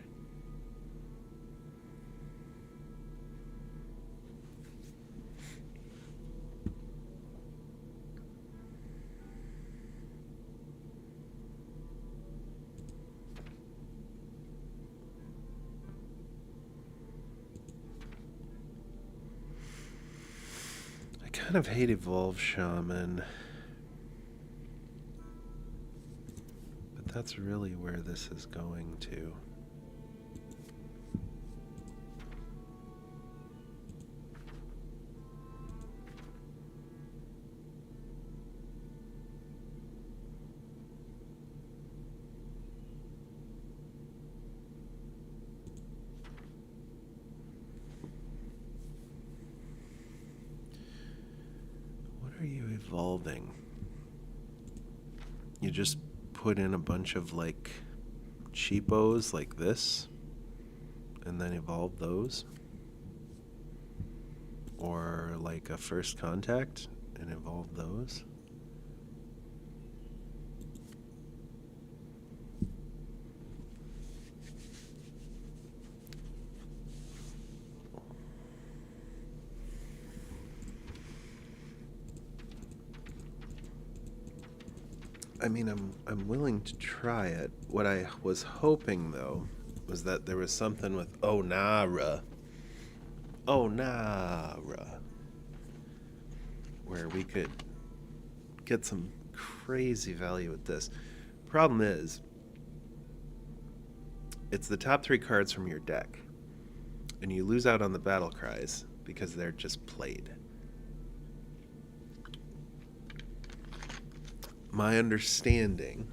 I kind of hate Evolve Shaman. But that's really where this is going to. What are you evolving? You just put in a bunch of like cheapos like this and then evolve those? Or like a first contact and evolve those? I mean, I'm willing to try it. What I was hoping though was that there was something with Onara, where we could get some crazy value with this. Problem is, it's the top 3 cards from your deck, and you lose out on the battle cries because they're just played. My understanding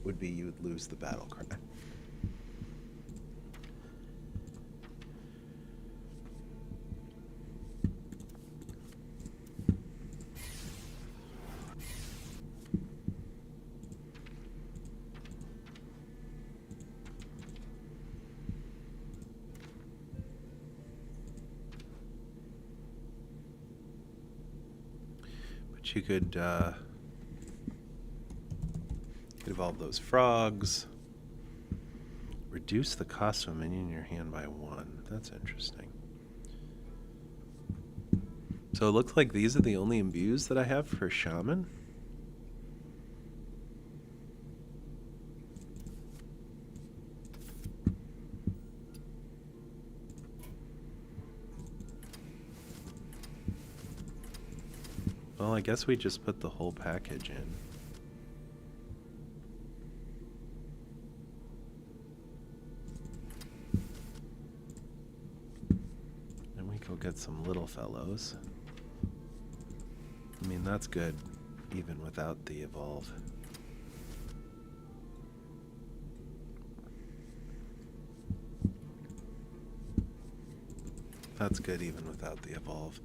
would be you would lose the battle cry. But you could evolve those frogs. Reduce the cost of a minion in your hand by 1. That's interesting. So it looks like these are the only imbues that I have for Shaman. Well, I guess we just put the whole package in. And we go get some little fellows. I mean, that's good, even without the evolve. That's good, even without the evolve.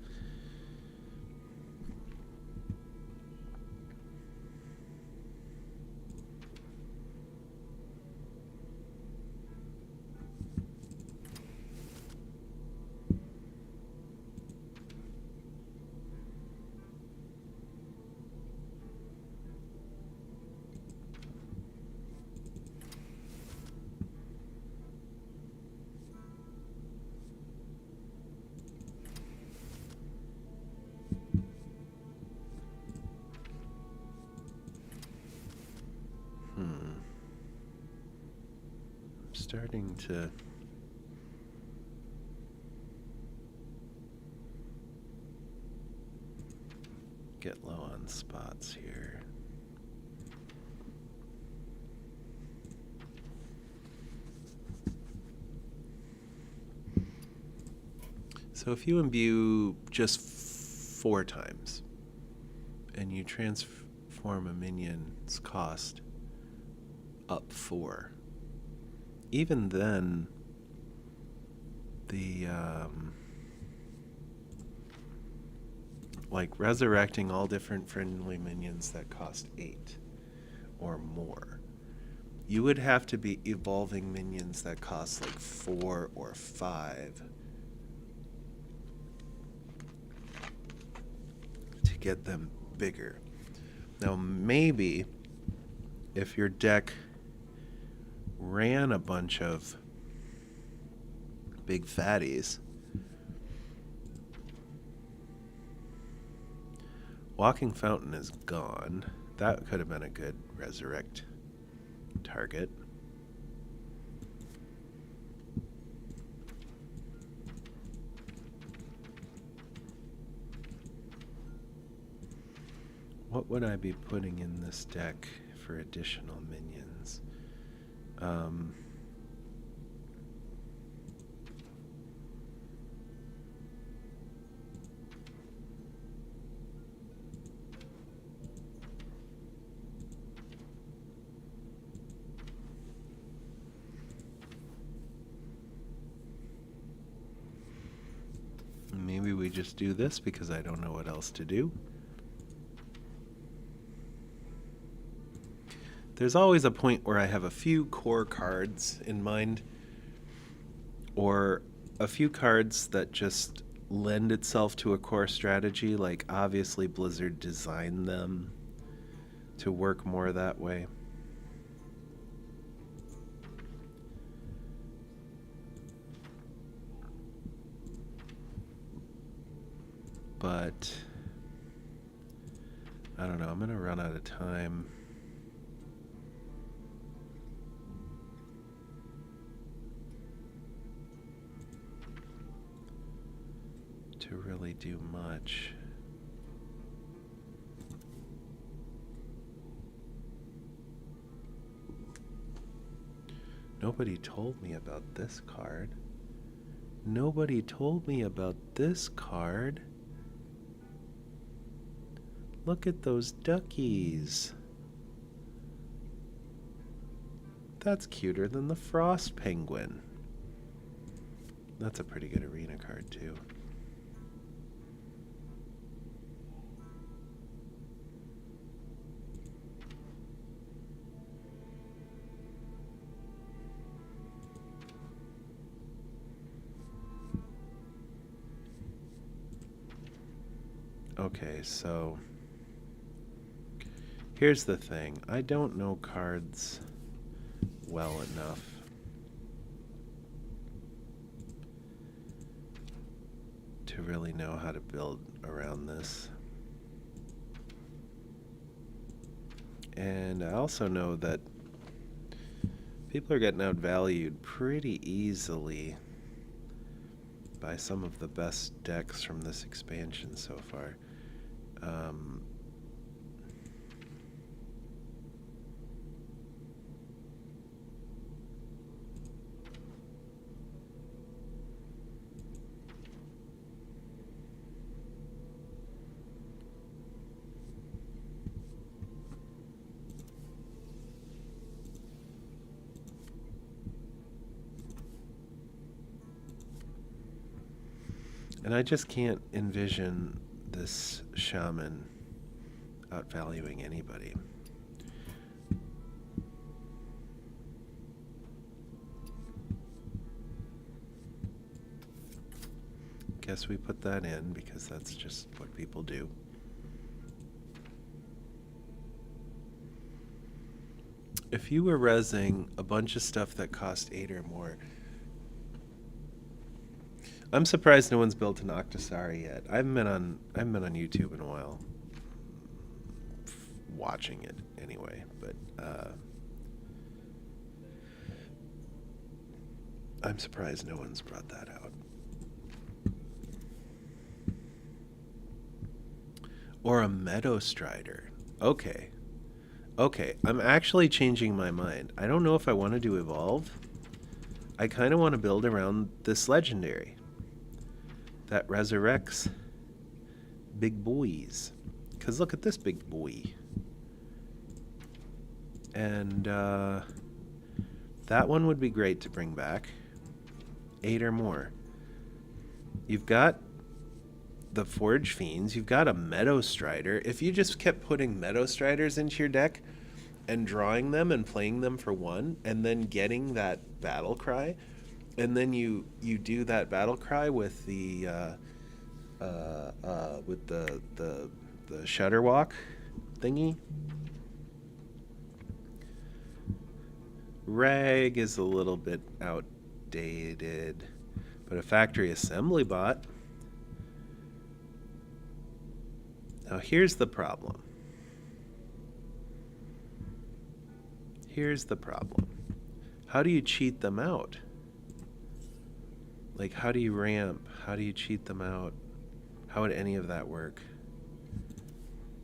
Starting to get low on spots here. So if you imbue just 4 times and you transform a minion's cost up 4, even then the like resurrecting all different friendly minions that cost 8 or more, you would have to be evolving minions that cost like 4 or 5 to get them bigger. Now maybe if your deck ran a bunch of big fatties, Walking Fountain is gone. That could have been a good resurrect target. What would I be putting in this deck for additional minions? Maybe we just do this because I don't know what else to do. There's always a point where I have a few core cards in mind, or a few cards that just lend itself to a core strategy. Like obviously Blizzard designed them to work more that way. But I don't know, I'm gonna run out of time. To really do much. Nobody told me about this card. Nobody told me about this card. Look at those duckies. That's cuter than the Frost Penguin. That's a pretty good arena card too. Okay, so here's the thing. I don't know cards well enough to really know how to build around this. And I also know that people are getting outvalued pretty easily by some of the best decks from this expansion so far. And I just can't envision this shaman outvaluing anybody. Guess we put that in because that's just what people do. If you were rezzing a bunch of stuff that cost 8 or more, I'm surprised no one's built an Octosari yet. I haven't been on YouTube in a while, watching it anyway. But I'm surprised no one's brought that out. Or a Meadow Strider. Okay. Okay, I'm actually changing my mind. I don't know if I want to do Evolve. I kind of want to build around this legendary that resurrects big boys. Because look at this big boy. And that one would be great to bring back. 8 or more. You've got the Forge Fiends. You've got a Meadow Strider. If you just kept putting Meadow Striders into your deck and drawing them and playing them for 1 and then getting that battle cry, and then you do that battle cry with the Shutter Walk thingy. Rag is a little bit outdated, but a Factory Assembly Bot. Now here's the problem. Here's the problem. How do you cheat them out? Like, how do you ramp? How do you cheat them out? How would any of that work?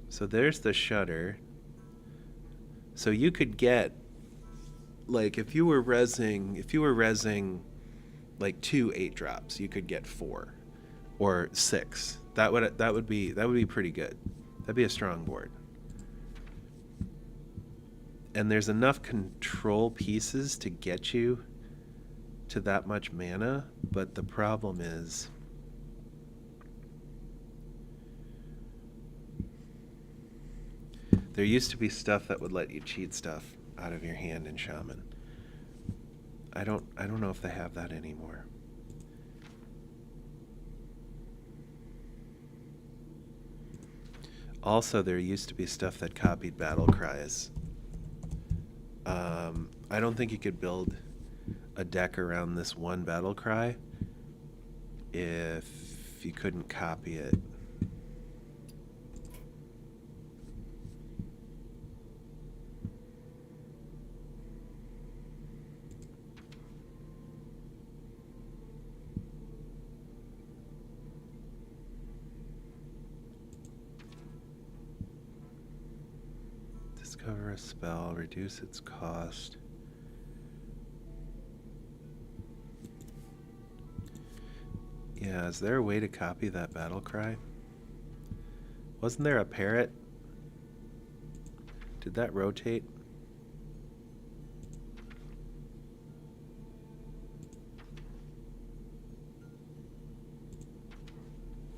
So there's the Shutter. So you could get, like, if you were rezzing like 2 8-drops, you could get 4 or 6. That would be pretty good. That'd be a strong board. And there's enough control pieces to get you to that much mana, but the problem is there used to be stuff that would let you cheat stuff out of your hand in Shaman. I don't know if they have that anymore. Also, there used to be stuff that copied battle cries. I don't think you could build a deck around this one battle cry if you couldn't copy it. Discover a spell, reduce its cost. Yeah, is there a way to copy that battle cry? Wasn't there a parrot? Did that rotate?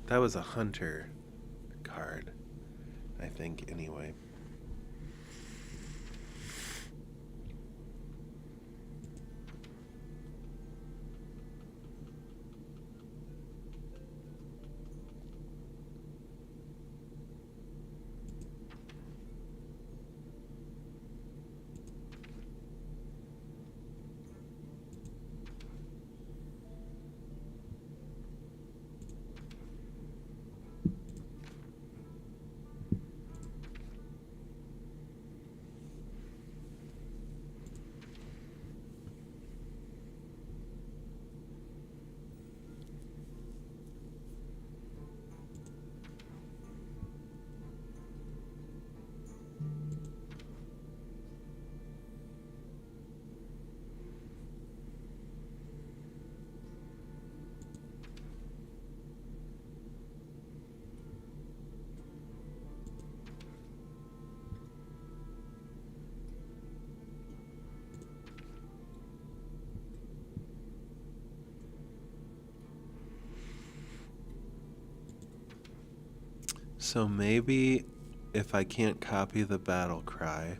That was a hunter card, I think, anyway. So maybe if I can't copy the battle cry,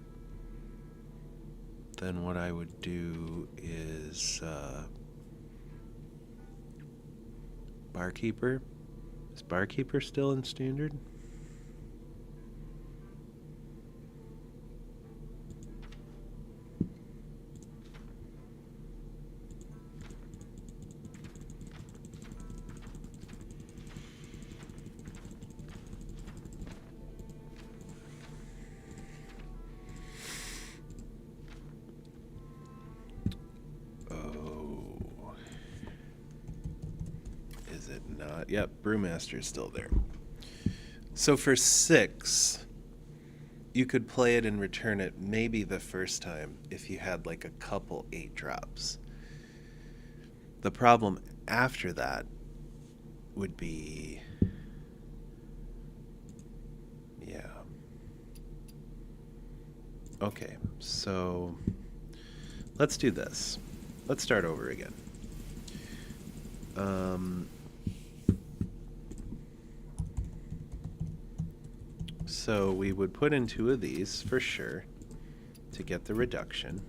then what I would do is Barkeeper. Is Barkeeper still in Standard? Yep, Brewmaster's still there. So for 6, you could play it and return it maybe the first time if you had like a couple 8 drops. The problem after that would be, yeah. Okay, so let's do this. Let's start over again. So we would put in 2 of these for sure to get the reduction.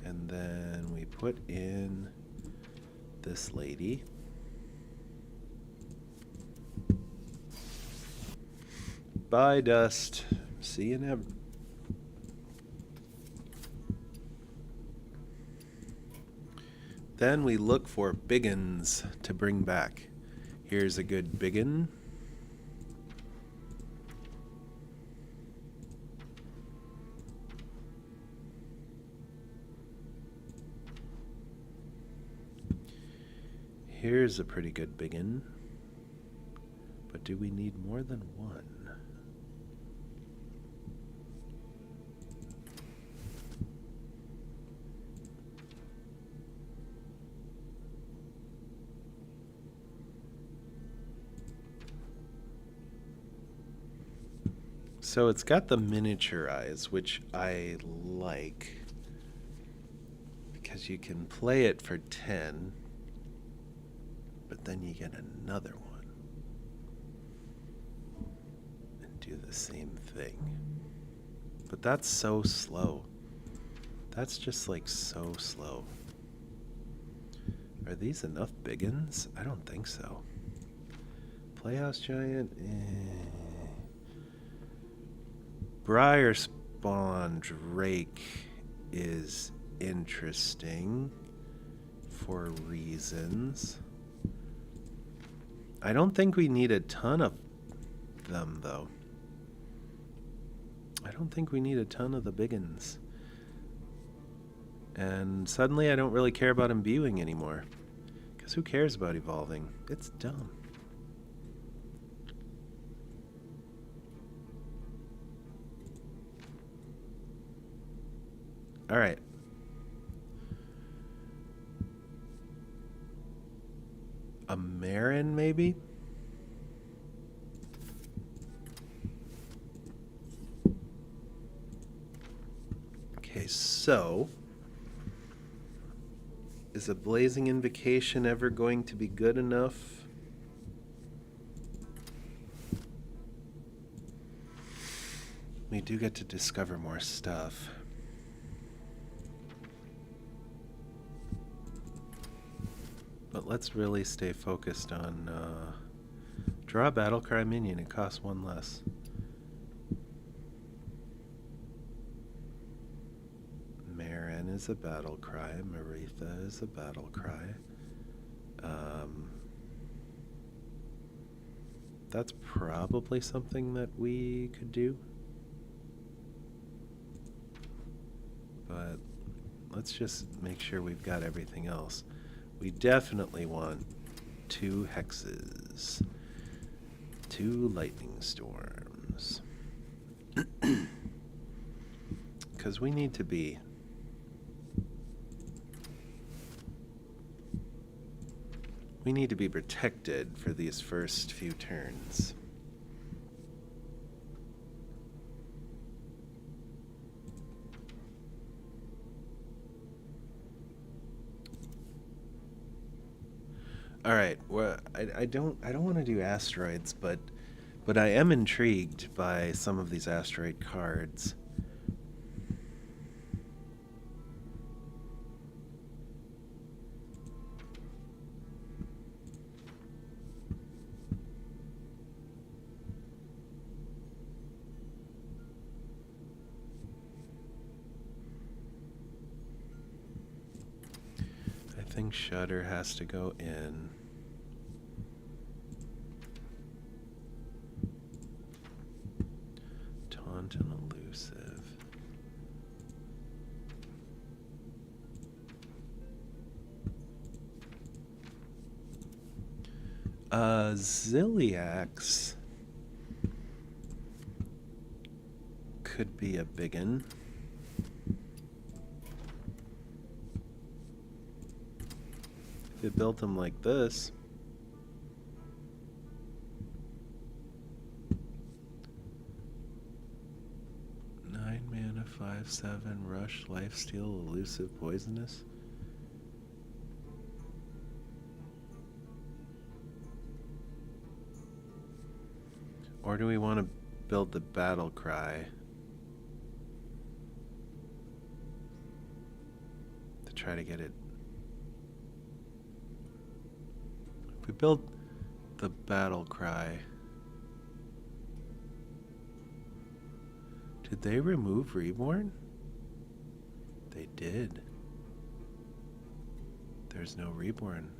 And then we put in this lady. Bye, Dust. See you never. Then we look for biggins to bring back. Here's a good biggin. Here's a pretty good biggin. But do we need more than one? So it's got the miniature eyes, which I like, because you can play it for 10, but then you get another one and do the same thing. But that's so slow. That's just like so slow. Are these enough biggins? I don't think so. Playhouse Giant? Briar Spawn Drake is interesting for reasons. I don't think we need a ton of them, though. I don't think we need a ton of the biggins. And suddenly I don't really care about imbuing anymore. Because who cares about evolving? It's dumb. All right. A Marin, maybe? Okay, so is a Blazing Invocation ever going to be good enough? We do get to discover more stuff. But let's really stay focused on draw a Battlecry minion. It costs 1 less. Marin is a Battlecry. Maritha is a Battlecry. That's probably something that we could do. But let's just make sure we've got everything else. We definitely want 2 hexes, 2 lightning storms. Because we need to be protected for these first few turns. All right. Well, I don't want to do asteroids, but I am intrigued by some of these asteroid cards. I think Shudder has to go in. Taunt and Elusive. Ziliax could be a biggin. If it built them like this. Nine mana, 5/7, rush, lifesteal, elusive, poisonous. Or do we want to build the battle cry to try to get it? If we build the battle cry, did they remove Reborn? They did. There's no Reborn.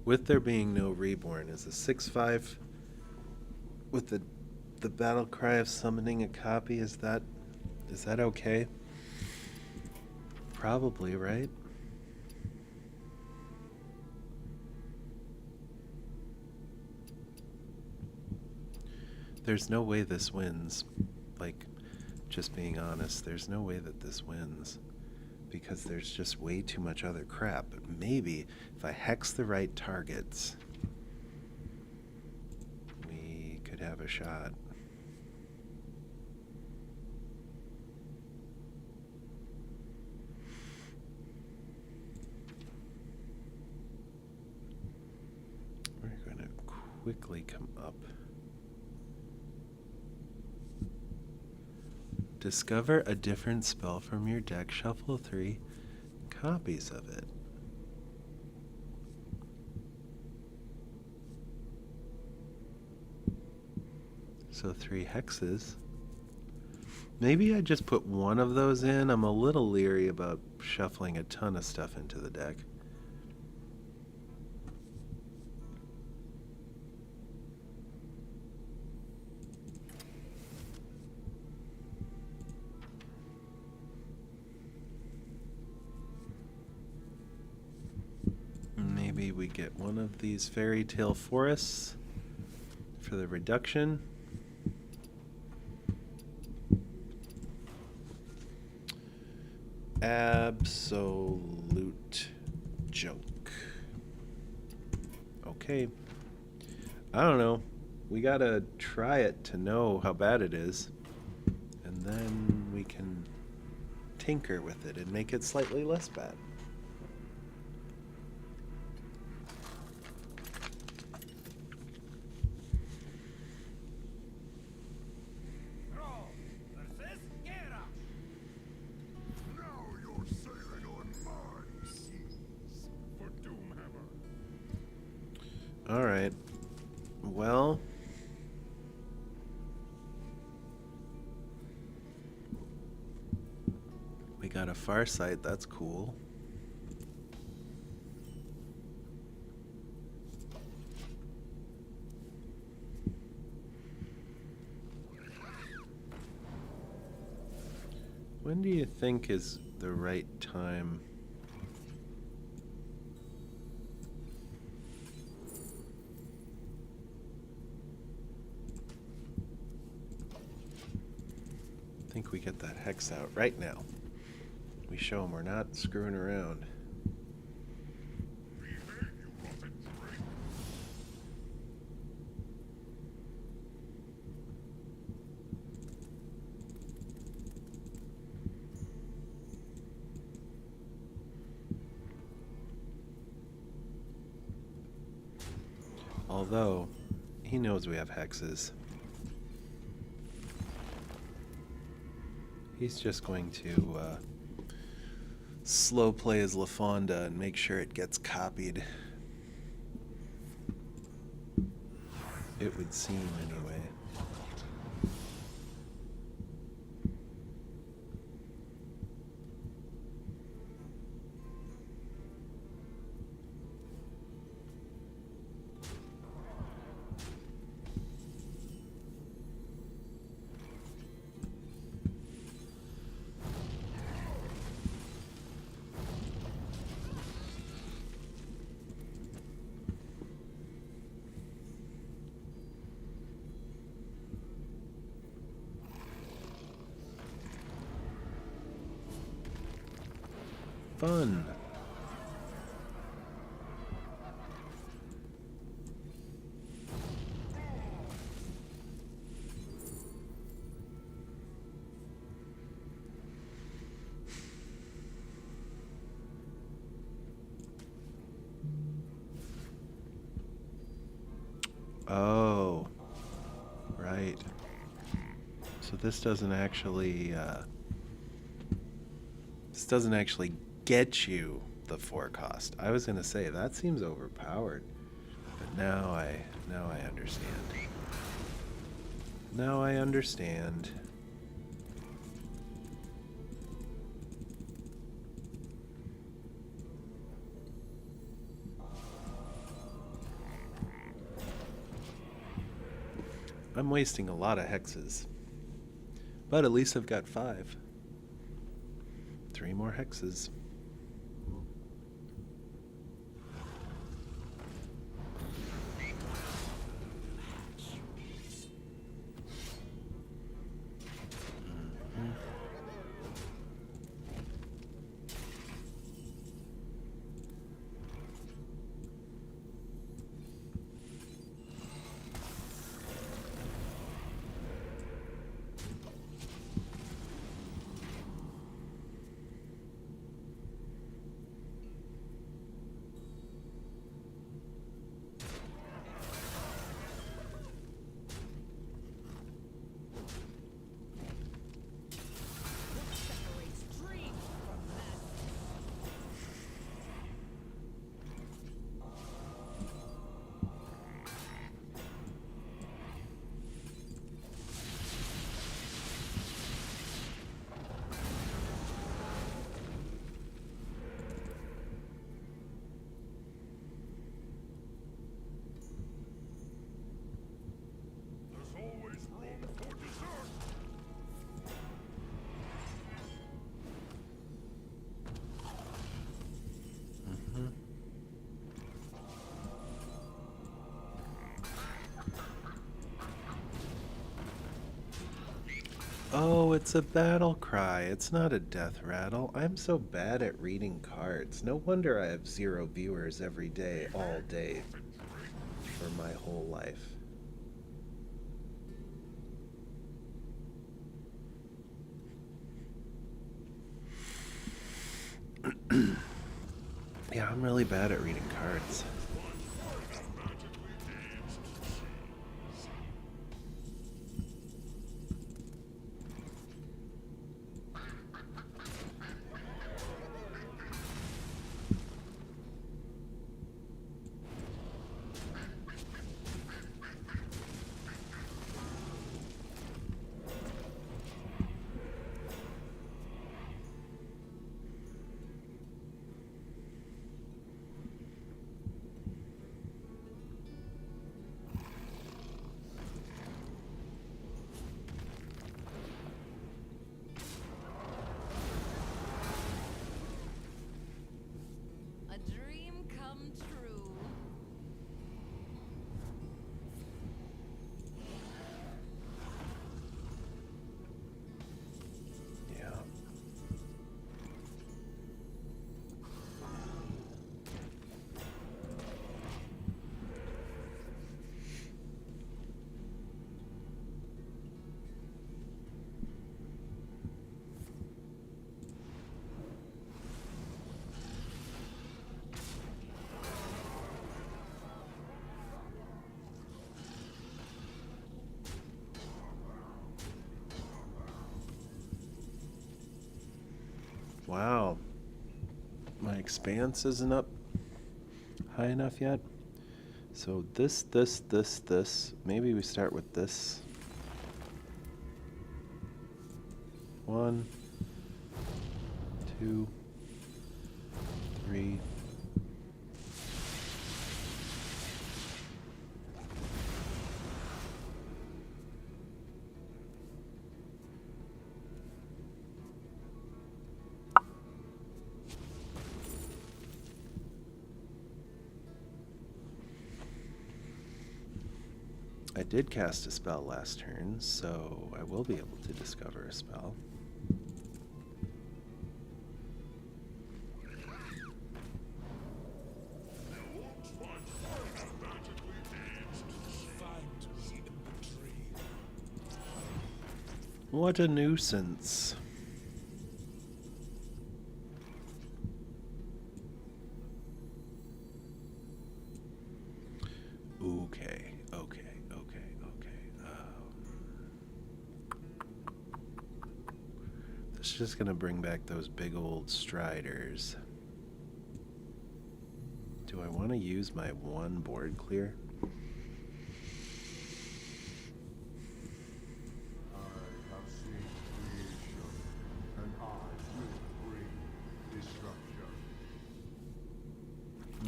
With there being no Reborn, is a 6/5 with the battle cry of summoning a copy, is that okay? Probably, right? There's no way this wins. Like, just being honest, there's no way that this wins. Because there's just way too much other crap. But maybe if I hex the right targets, we could have a shot. We're going to quickly come up. Discover a different spell from your deck. Shuffle 3 copies of it. So 3 hexes. Maybe I just put one of those in. I'm a little leery about shuffling a ton of stuff into the deck. Maybe we get one of these fairy tale forests for the reduction. Absolute junk. Okay. I don't know. We gotta try it to know how bad it is. And then we can tinker with it and make it slightly less bad. All right. Well, we got a Farsight. That's cool. When do you think is the right time? I think we get that hex out right now. We show them we're not screwing around. Although, he knows we have hexes. He's just going to slow play his LaFonda and make sure it gets copied. It would seem, anyway. Fun. Oh, right. So this doesn't actually get you the 4 cost. I was gonna say that seems overpowered, but now I understand. Now I understand. I'm wasting a lot of hexes. But at least I've got 5. 3 more hexes. Separates dream from madness. There's always room for dessert. Oh, it's a battle cry. It's not a death rattle. I'm so bad at reading cards. No wonder I have 0 viewers every day, all day, for my whole life. Yeah, I'm really bad at reading cards. A dream come true. Yeah. Wow. My expanse isn't up high enough yet. So this. Maybe we start with this. 1, 2, 3. I did cast a spell last turn, so I will be able to discover a spell. What a nuisance. Okay, okay, okay, okay. This is just gonna bring back those big old striders. Do I want to use my one board clear? I have seen creation, and I will bring destruction.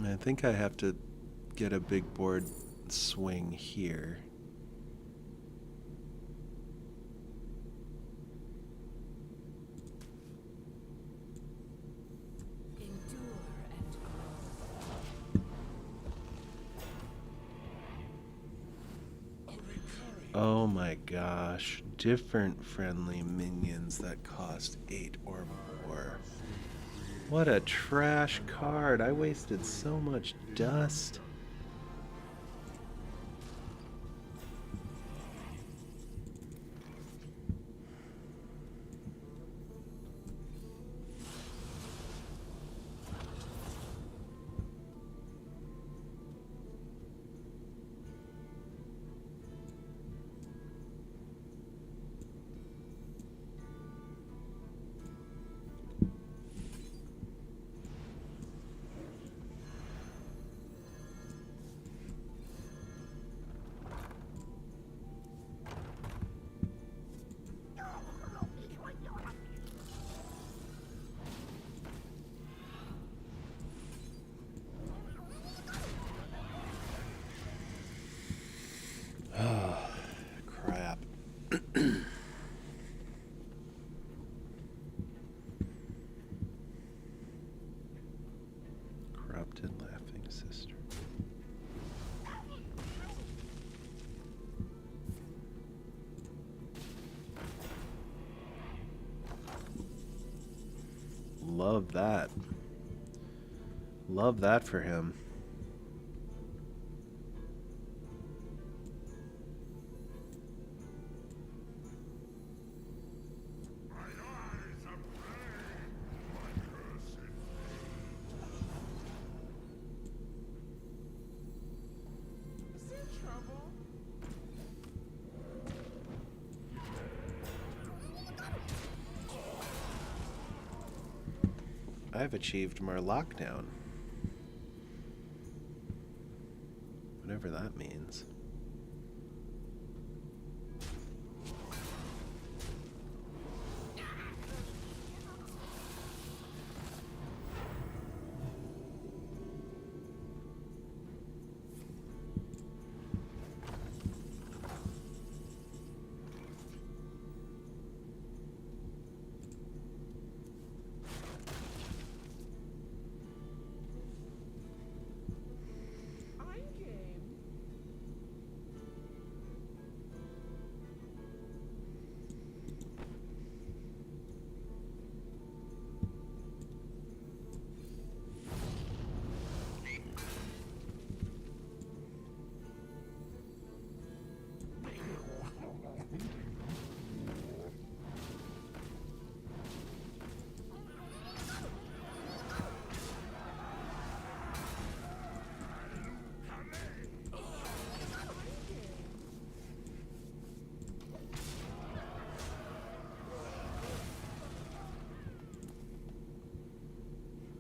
I think I have to get a big board swing here. Endure and grow. A recurring. Oh my gosh, different friendly minions that cost 8 or more. What a trash card. I wasted so much dust. Crap. Corrupted laughing sister. Love that. Love that for him. My eyes are prey, my cursed Is there trouble? I've achieved more lockdown. Whatever that means. I'm game.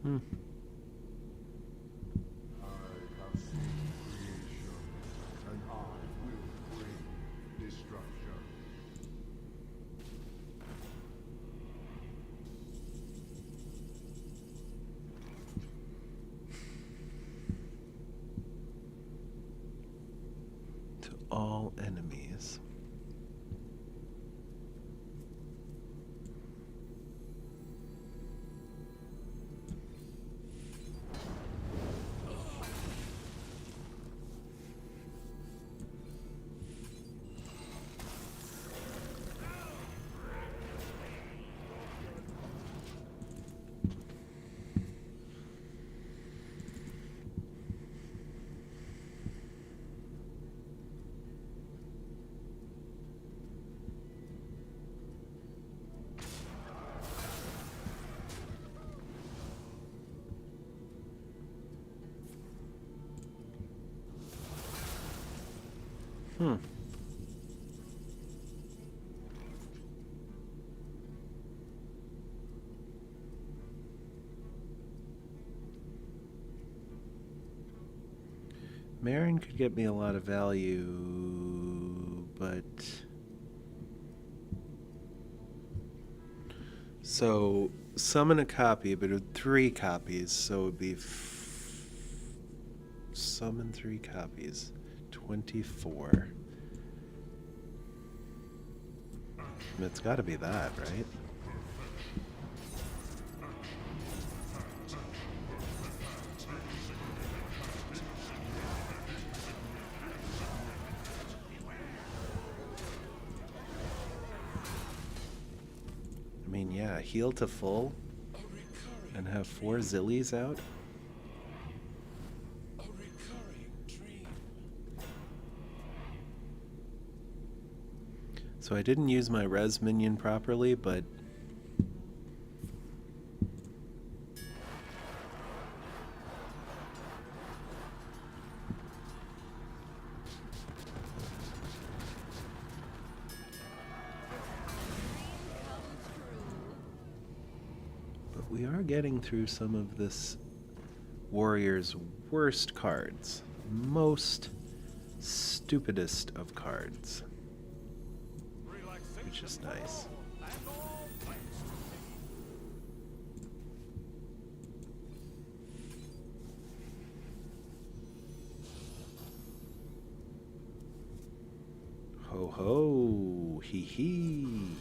Hmm. I have seen creation, and I will bring destruction. To all enemies. Hmm. Marin could get me a lot of value, but... So, summon a copy, but with 3 copies, so it would be... summon 3 copies. 24. It's gotta be that, right? I mean, yeah, heal to full and have 4 zillies out. A recurring dream. So I didn't use my res minion properly, but we are getting through some of this warrior's worst cards. Most stupidest of cards. Which is nice. Ho ho, hee hee.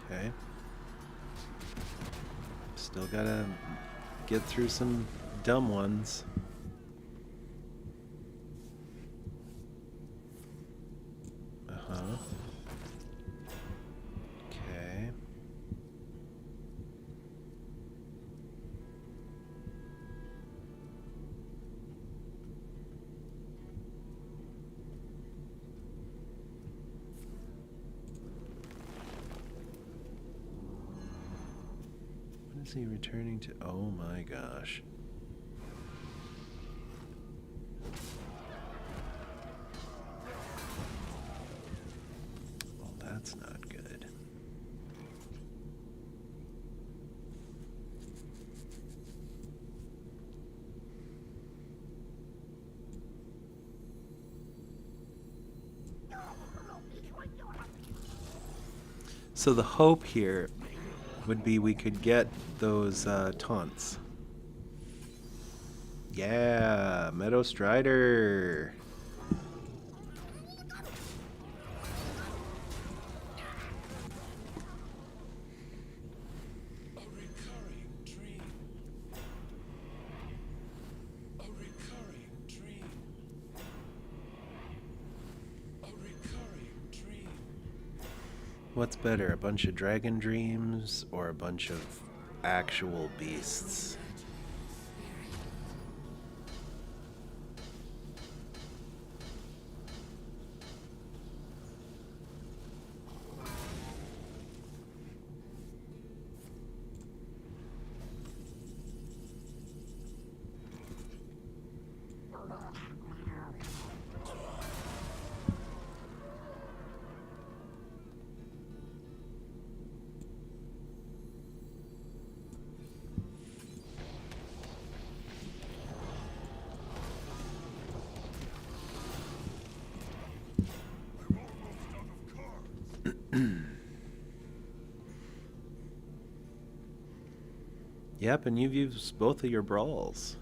Okay. Still gotta get through some dumb ones. Uh-huh. Okay. When is he returning to? Oh my gosh. Well, that's not good. So the hope here would be we could get those taunts. Yeah, Meadow Strider. A recurring dream. A recurring dream. A recurring dream. What's better, a bunch of dragon dreams or a bunch of actual beasts? Yep, and you've used both of your brawls.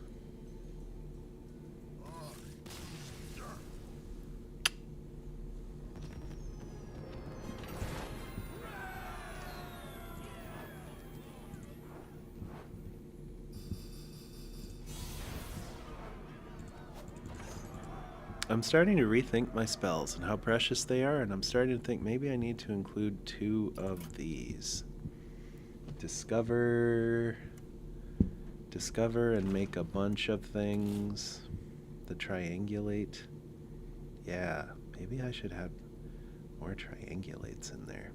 I'm starting to rethink my spells and how precious they are, and I'm starting to think maybe I need to include 2 of these. Discover and make a bunch of things. The triangulate. Yeah, Maybe I should have more triangulates in there.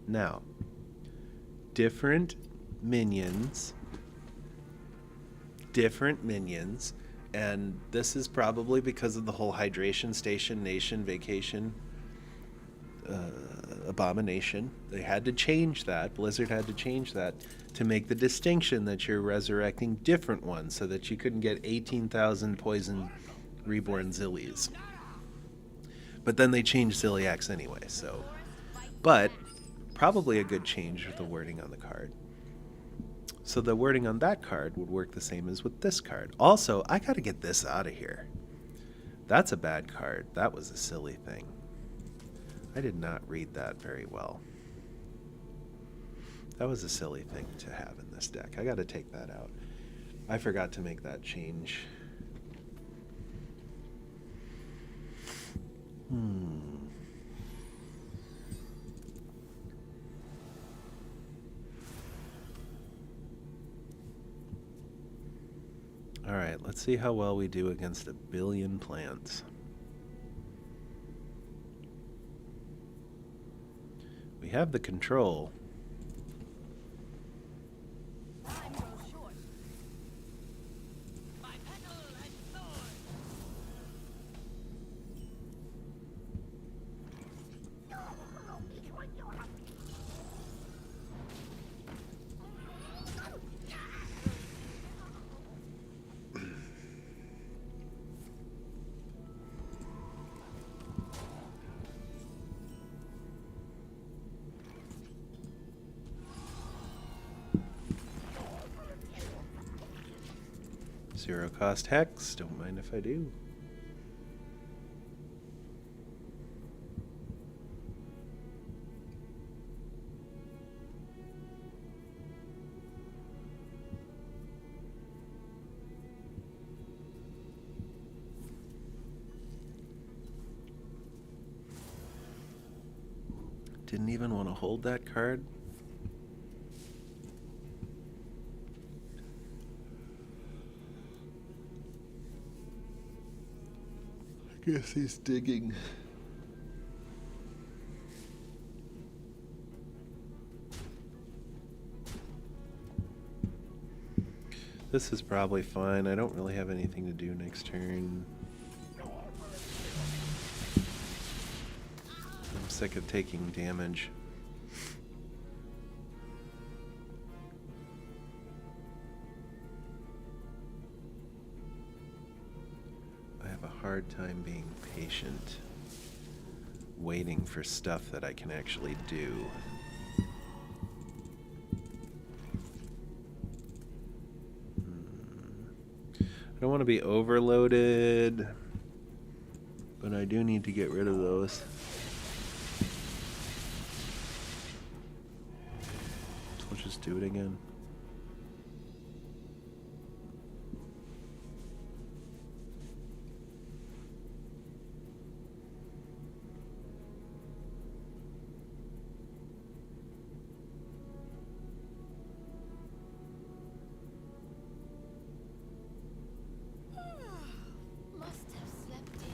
Now, different minions, and this is probably because of the whole hydration station nation vacation abomination. They had to change that. Blizzard had to change that to make the distinction that you're resurrecting different ones so that you couldn't get 18,000 poison reborn zillies. But then they changed Zilliax anyway, so. But probably a good change with the wording on the card. So the wording on that card would work the same as with this card. Also, I gotta get this out of here. That's a bad card. That was a silly thing. I did not read that very well. That was a silly thing to have in this deck. I gotta take that out. I forgot to make that change. Alright, let's see how well we do against 1 billion plants. We have the control. Time grows short. My petal and sword. Zero cost hex, don't mind if I do. Didn't even want to hold that card. I guess he's digging. This is probably fine. I don't really have anything to do next turn. I'm sick of taking damage. I have a hard time being patient, waiting for stuff that I can actually do. I don't want to be overloaded, but I do need to get rid of those. So we'll just do it again. Must have slept in.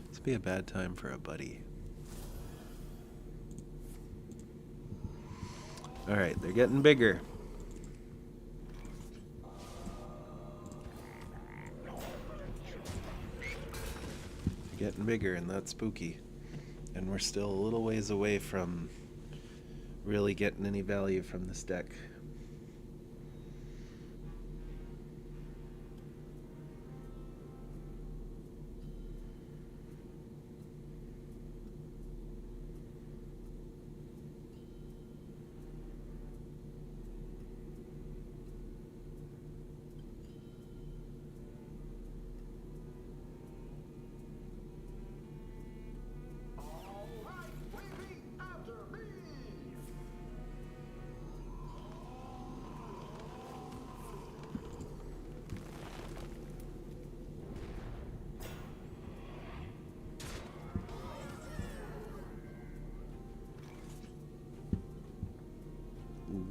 This would be a bad time for a buddy. Alright, they're getting bigger. They're getting bigger, and that's spooky. And we're still a little ways away from really getting any value from this deck.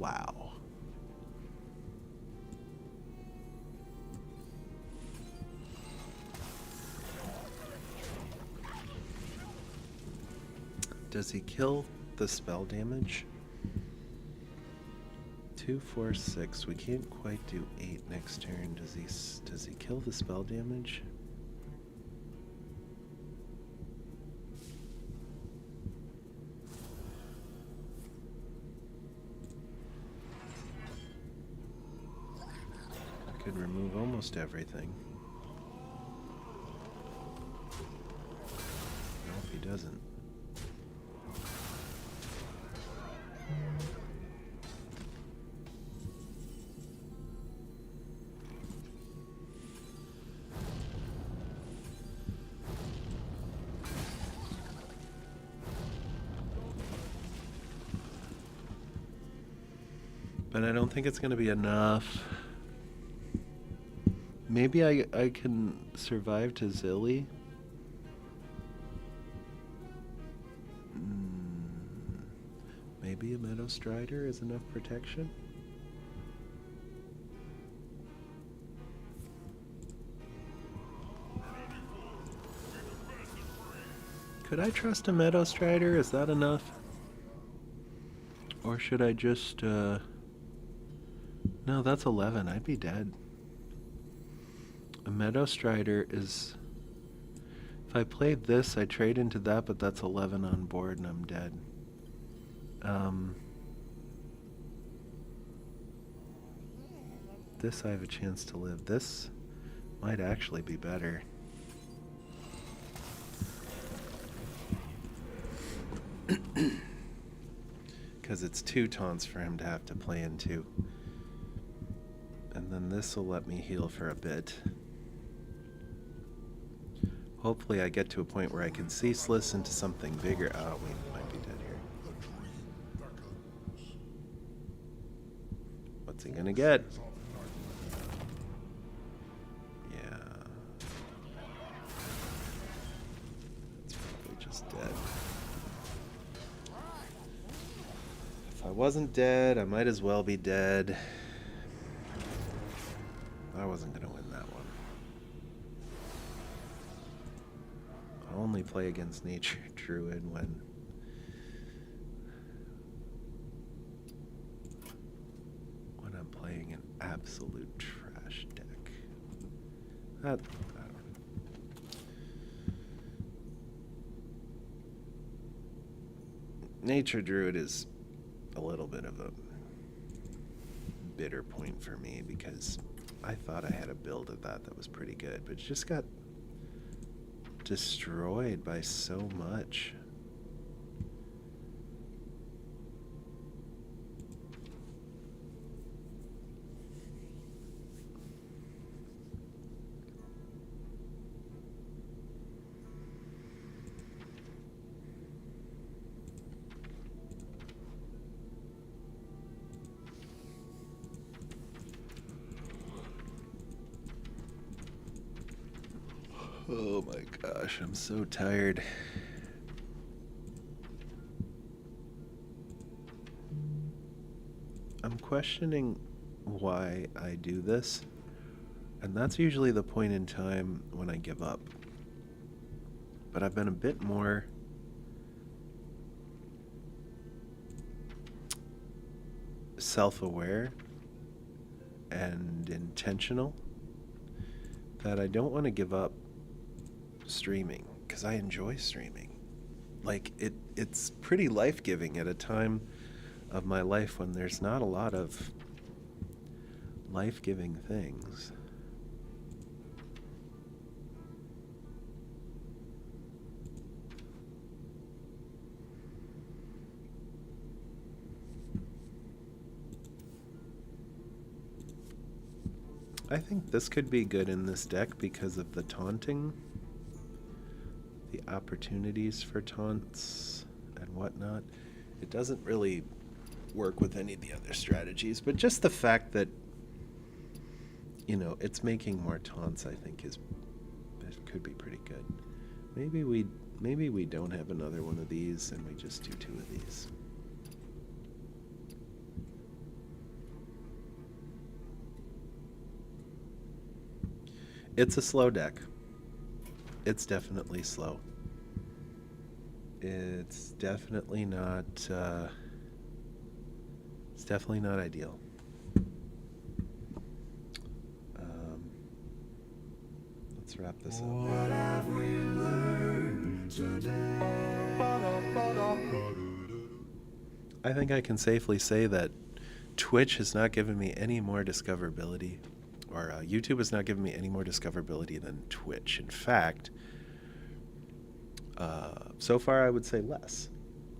Wow. Does he kill the spell damage? 2, 4, 6. We can't quite do 8 next turn. Does he kill the spell damage? Could remove almost everything. Nope, he doesn't. But I don't think it's going to be enough. Maybe I can survive to Zilly. Maybe a Meadow Strider is enough protection? Could I trust a Meadow Strider? Is that enough? Or should I just, No, that's 11. I'd be dead. A Meadow Strider is... If I played this, I trade into that, but that's 11 on board and I'm dead. This I have a chance to live. This might actually be better. Because it's 2 taunts for him to have to play into. And then this will let me heal for a bit. Hopefully I get to a point where I can ceaseless into something bigger. Oh, we might be dead here. What's he gonna get? Yeah. It's probably just dead. If I wasn't dead, I might as well be dead. I wasn't gonna win that one. I only play against Nature Druid when I'm playing an absolute trash deck. I don't know. Nature Druid is a little bit of a bitter point for me because I thought I had a build of that was pretty good, but it just got destroyed by so much. Oh my gosh, I'm so tired. I'm questioning why I do this, and that's usually the point in time when I give up. But I've been a bit more self-aware and intentional that I don't want to give up streaming because I enjoy streaming. Like it's pretty life-giving at a time of my life when there's not a lot of life-giving things. I think this could be good in this deck because of the taunting, the opportunities for taunts and whatnot. It doesn't really work with any of the other strategies, but just the fact that, you know, it's making more taunts, I think it could be pretty good. Maybe we don't have another one of these and we just do 2 of these. It's a slow deck. It's definitely slow. It's definitely not. It's definitely not ideal. Let's wrap this up. What have we learned today? I think I can safely say that Twitch has not given me any more discoverability, or YouTube has not given me any more discoverability than Twitch. In fact, so far I would say less.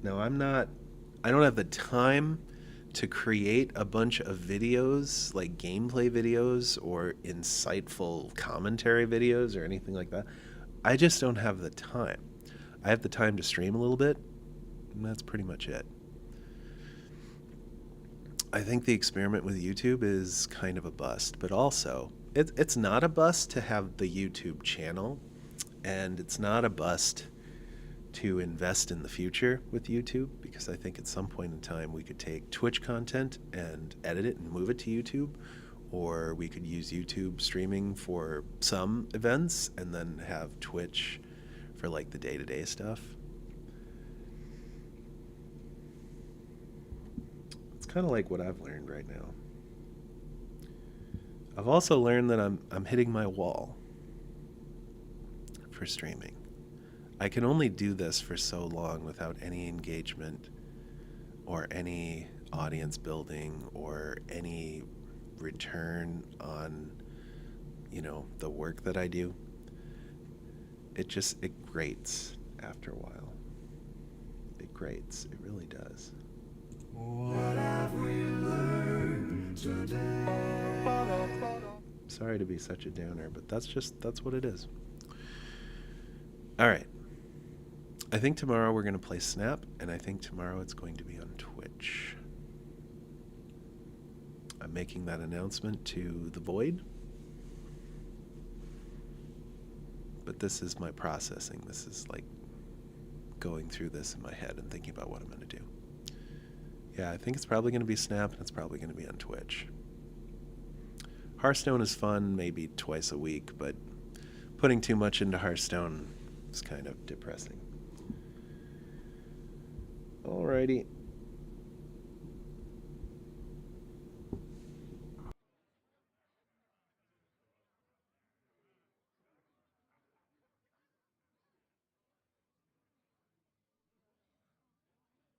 Now I don't have the time to create a bunch of videos, like gameplay videos or insightful commentary videos or anything like that. I just don't have the time. I have the time to stream a little bit, and that's pretty much it. I think the experiment with YouTube is kind of a bust, but also it's not a bust to have the YouTube channel, and it's not a bust to invest in the future with YouTube, because I think at some point in time we could take Twitch content and edit it and move it to YouTube, or we could use YouTube streaming for some events and then have Twitch for like the day-to-day stuff. It's kind of like what I've learned right now. I've also learned that I'm hitting my wall for streaming. I can only do this for so long without any engagement or any audience building or any return on, the work that I do. It grates after a while. It grates. It really does. What have we learned today? Sorry to be such a downer, but that's what it is. All right. I think tomorrow we're going to play Snap, and I think tomorrow it's going to be on Twitch. I'm making that announcement to the Void. But this is my processing. This is like going through this in my head and thinking about what I'm going to do. Yeah, I think it's probably going to be Snap, and it's probably going to be on Twitch. Hearthstone is fun, maybe twice a week, but putting too much into Hearthstone is kind of depressing. Alrighty.